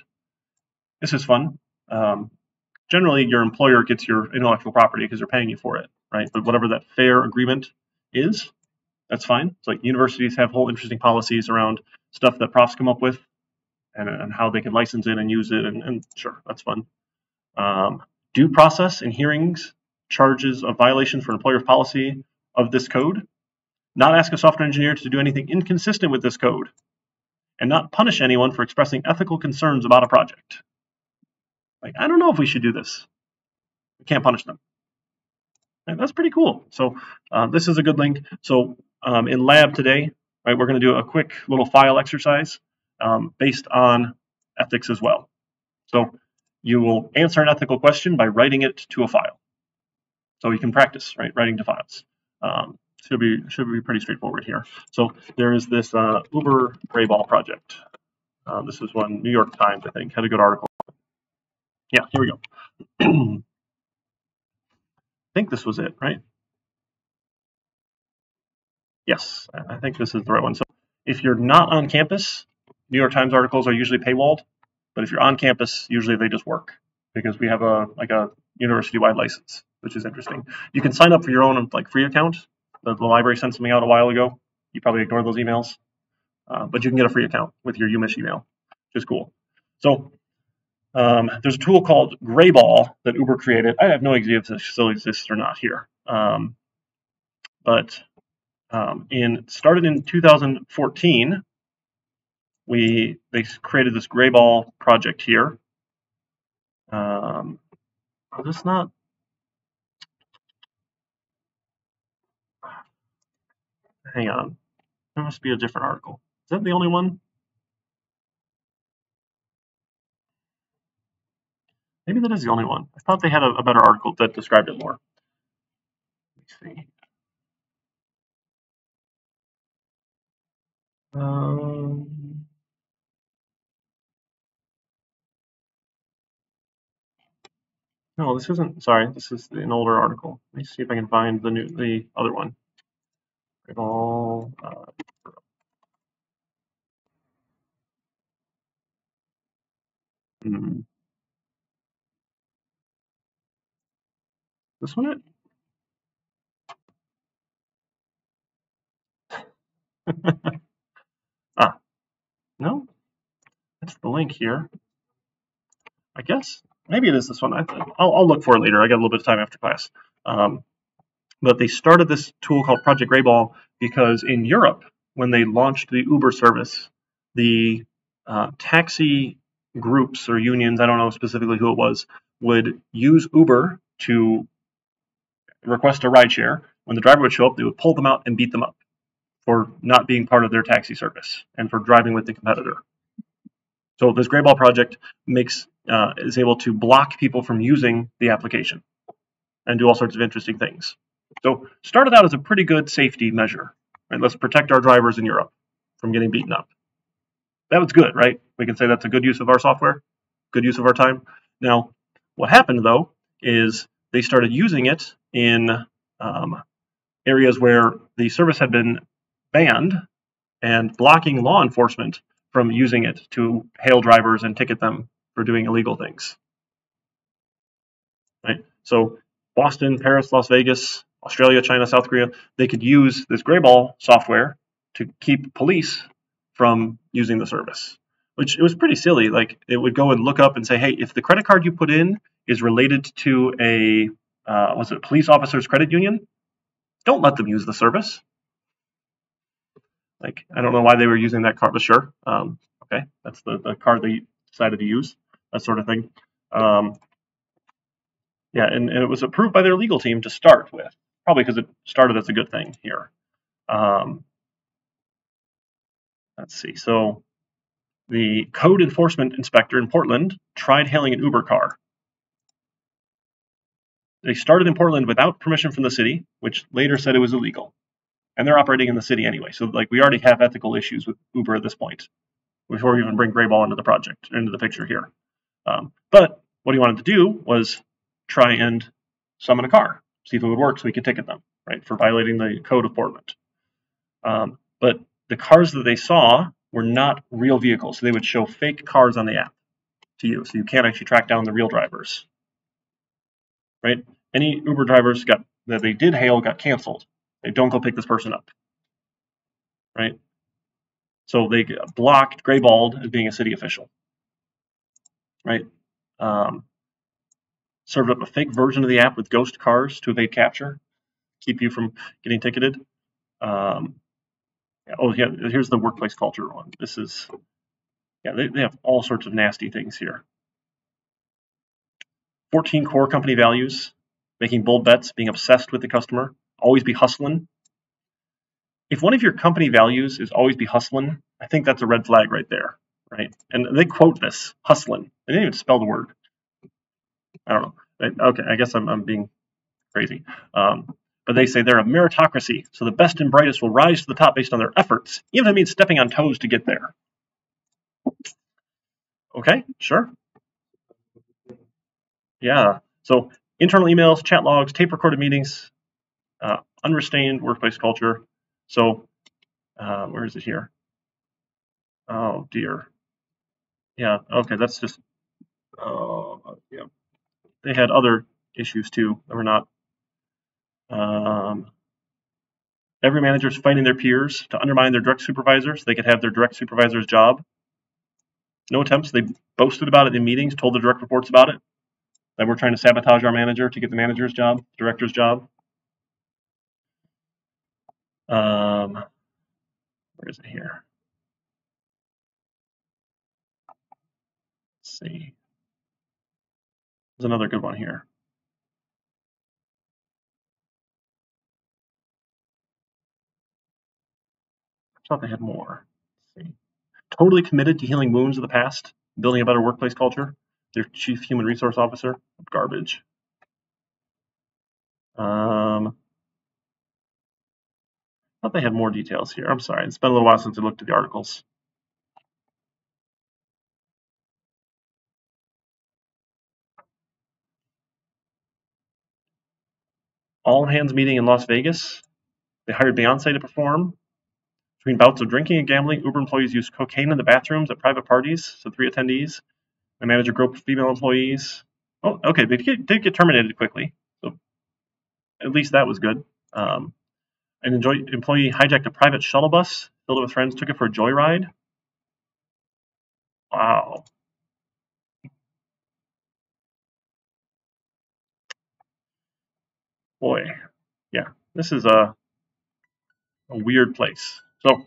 This is fun. Generally, your employer gets your intellectual property because they're paying you for it, right? But whatever that fair agreement is, that's fine. It's like universities have whole interesting policies around stuff that profs come up with and how they can license it and use it. And sure, that's fun. Due process in hearings, charges of violations for employer policy of this code. Not ask a software engineer to do anything inconsistent with this code. And not punish anyone for expressing ethical concerns about a project. Like, I don't know if we should do this. We can't punish them. And that's pretty cool. So this is a good link. So in lab today, right, we're going to do a quick little file exercise based on ethics as well. So you will answer an ethical question by writing it to a file. So you can practice, right, writing to files. Should be pretty straightforward here. So there is this Uber gray ball project. This is one New York Times, I think, had a good article. Yeah, here we go. I think this was it, right? Yes, I think this is the right one. So if you're not on campus, New York Times articles are usually paywalled, but if you're on campus, usually they just work because we have a university-wide license, which is interesting. You can sign up for your own free account. The library sent something out a while ago. You probably ignored those emails, but you can get a free account with your UMIS email, which is cool. So there's a tool called Grayball that Uber created. I have no idea if this still exists or not here, but started in 2014. They created this Grayball project here. Is this not? Hang on, there must be a different article. Is that the only one? Maybe that is the only one. I thought they had a better article that described it more. Let's see. No, this isn't. Sorry, this is an older article. Let me see if I can find the other one. Grayball. This one? No, that's the link here. I guess maybe it is this one. I'll look for it later. I got a little bit of time after class. But they started this tool called Project Grayball because in Europe, when they launched the Uber service, the taxi groups or unions, I don't know specifically who it was, would use Uber to request a rideshare. When the driver would show up, they would pull them out and beat them up for not being part of their taxi service and for driving with the competitor. So this Grayball project is able to block people from using the application and do all sorts of interesting things. So started out as a pretty good safety measure. Right? Let's protect our drivers in Europe from getting beaten up. That was good, right? We can say that's a good use of our software, good use of our time. Now, what happened though is they started using it in areas where the service had been banned and blocking law enforcement from using it to hail drivers and ticket them for doing illegal things. Right? So Boston, Paris, Las Vegas, Australia, China, South Korea, they could use this Grayball software to keep police from using the service, which it was pretty silly. Like it would go and look up and say, hey, if the credit card you put in is related to a police officer's credit union, don't let them use the service. Like, I don't know why they were using that card, but sure. Okay, that's the card they decided to use, that sort of thing. Yeah, and it was approved by their legal team to start with, probably because it started as a good thing here. Let's see. So the code enforcement inspector in Portland tried hailing an Uber car. They started in Portland without permission from the city, which later said it was illegal. And they're operating in the city anyway. So like we already have ethical issues with Uber at this point before we even bring Grayball into the project, into the picture here. But what he wanted to do was try and summon a car, see if it would work so we could ticket them, right, for violating the code of Portland. But the cars that they saw were not real vehicles. So they would show fake cars on the app to you. So you can't actually track down the real drivers, right? Any Uber drivers that they did hail got canceled. They don't go pick this person up, right? So they blocked Grayball as being a city official, right? Served up a fake version of the app with ghost cars to evade capture, keep you from getting ticketed. Here's the workplace culture one. This is, they have all sorts of nasty things here. 14 core company values, making bold bets, being obsessed with the customer, always be hustling. If one of your company values is always be hustling, I think that's a red flag right there, right? And they quote this, hustling. They didn't even spell the word. I don't know. Okay, I guess I'm being crazy. But they say they're a meritocracy, so the best and brightest will rise to the top based on their efforts, even if it means stepping on toes to get there. Okay, sure. Yeah, so internal emails, chat logs, tape recorded meetings, unrestrained workplace culture. So where is it here? Oh dear. Yeah, okay, that's just, yeah. They had other issues too that were not, every manager is fighting their peers to undermine their direct supervisors so they could have their direct supervisor's job. No attempts. They boasted about it in meetings, told the direct reports about it, that we're trying to sabotage our manager to get the manager's job, director's job. Where is it here? Let's see. There's another good one here. I thought they had more. Let's see. Totally committed to healing wounds of the past, building a better workplace culture. Their chief human resource officer, garbage. I thought they had more details here. I'm sorry. It's been a little while since I looked at the articles. All hands meeting in Las Vegas. They hired Beyonce to perform. Between bouts of drinking and gambling, Uber employees used cocaine in the bathrooms at private parties. So 3 attendees. The manager groped female employees. Oh, okay. They did get terminated quickly. So at least that was good. An employee hijacked a private shuttle bus, filled it with friends, took it for a joyride. Wow. Boy. Yeah. This is a weird place. So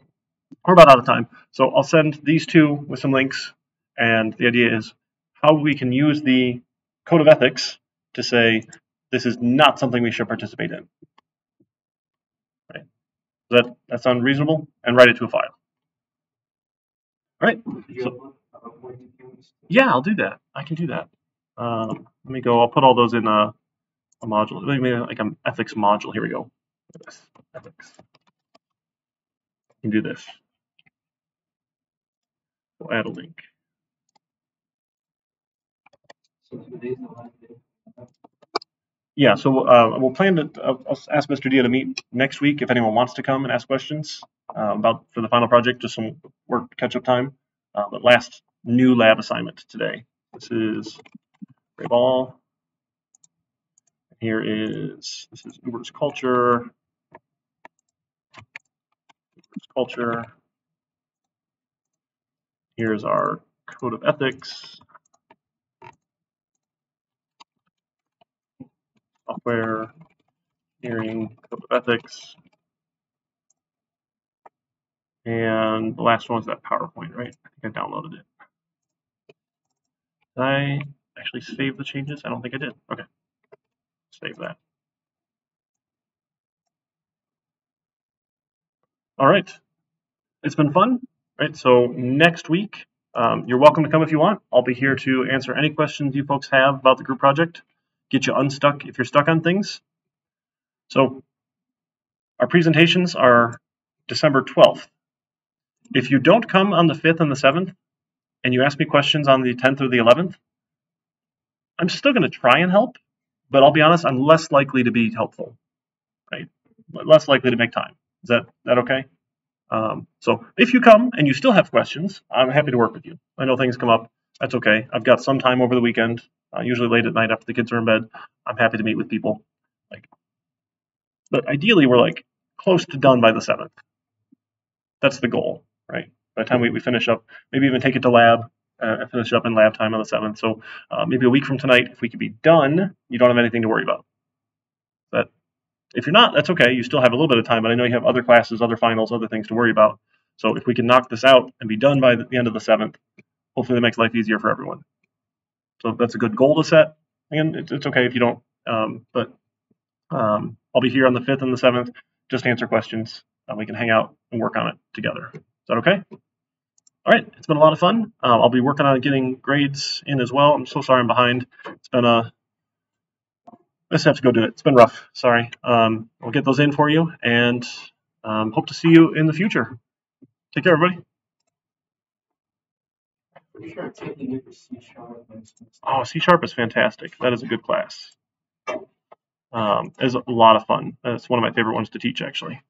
we're about out of time. So I'll send these two with some links. And the idea is how we can use the code of ethics to say this is not something we should participate in. Right? Does that sound reasonable? And write it to a file. All right. So, yeah, I'll do that. I can do that. Let me go. I'll put all those in a module. Maybe like an ethics module. Here we go. Look at this. Ethics. You can do this. We'll add a link. So today's the last day. Yeah, so we'll plan to I'll ask Mr. Dia to meet next week if anyone wants to come and ask questions about for the final project, just some work catch-up time. But last new lab assignment today. This is Ray Ball. This is Uber's culture. Here's our code of ethics. Software engineering code of ethics. And the last one was that PowerPoint, right? I think I downloaded it. Did I actually save the changes? I don't think I did. Okay. Save that. All right. It's been fun, right? So next week, you're welcome to come if you want. I'll be here to answer any questions you folks have about the group project, get you unstuck if you're stuck on things. So our presentations are December 12th. If you don't come on the 5th and the 7th, and you ask me questions on the 10th or the 11th, I'm still going to try and help, but I'll be honest, I'm less likely to be helpful, right? Less likely to make time. Is that okay? So if you come and you still have questions, I'm happy to work with you. I know things come up. That's okay. I've got some time over the weekend, usually late at night after the kids are in bed. I'm happy to meet with people. But ideally, we're like close to done by the 7th. That's the goal, right? By the time we finish up, maybe even take it to lab and finish up in lab time on the 7th. So maybe a week from tonight, if we could be done, you don't have anything to worry about. But if you're not, that's okay. You still have a little bit of time, but I know you have other classes, other finals, other things to worry about. So if we can knock this out and be done by the end of the 7th, hopefully that makes life easier for everyone. So that's a good goal to set. And it's okay if you don't, but I'll be here on the 5th and the 7th, just to answer questions. We can hang out and work on it together. Is that okay? All right, it's been a lot of fun. I'll be working on getting grades in as well. I'm so sorry I'm behind. It's been I just have to go do it. It's been rough. Sorry. I'll get those in for you, and hope to see you in the future. Take care, everybody. Pretty sure taking it for C#. Oh, C# is fantastic. That is a good class. It's a lot of fun. It's one of my favorite ones to teach, actually.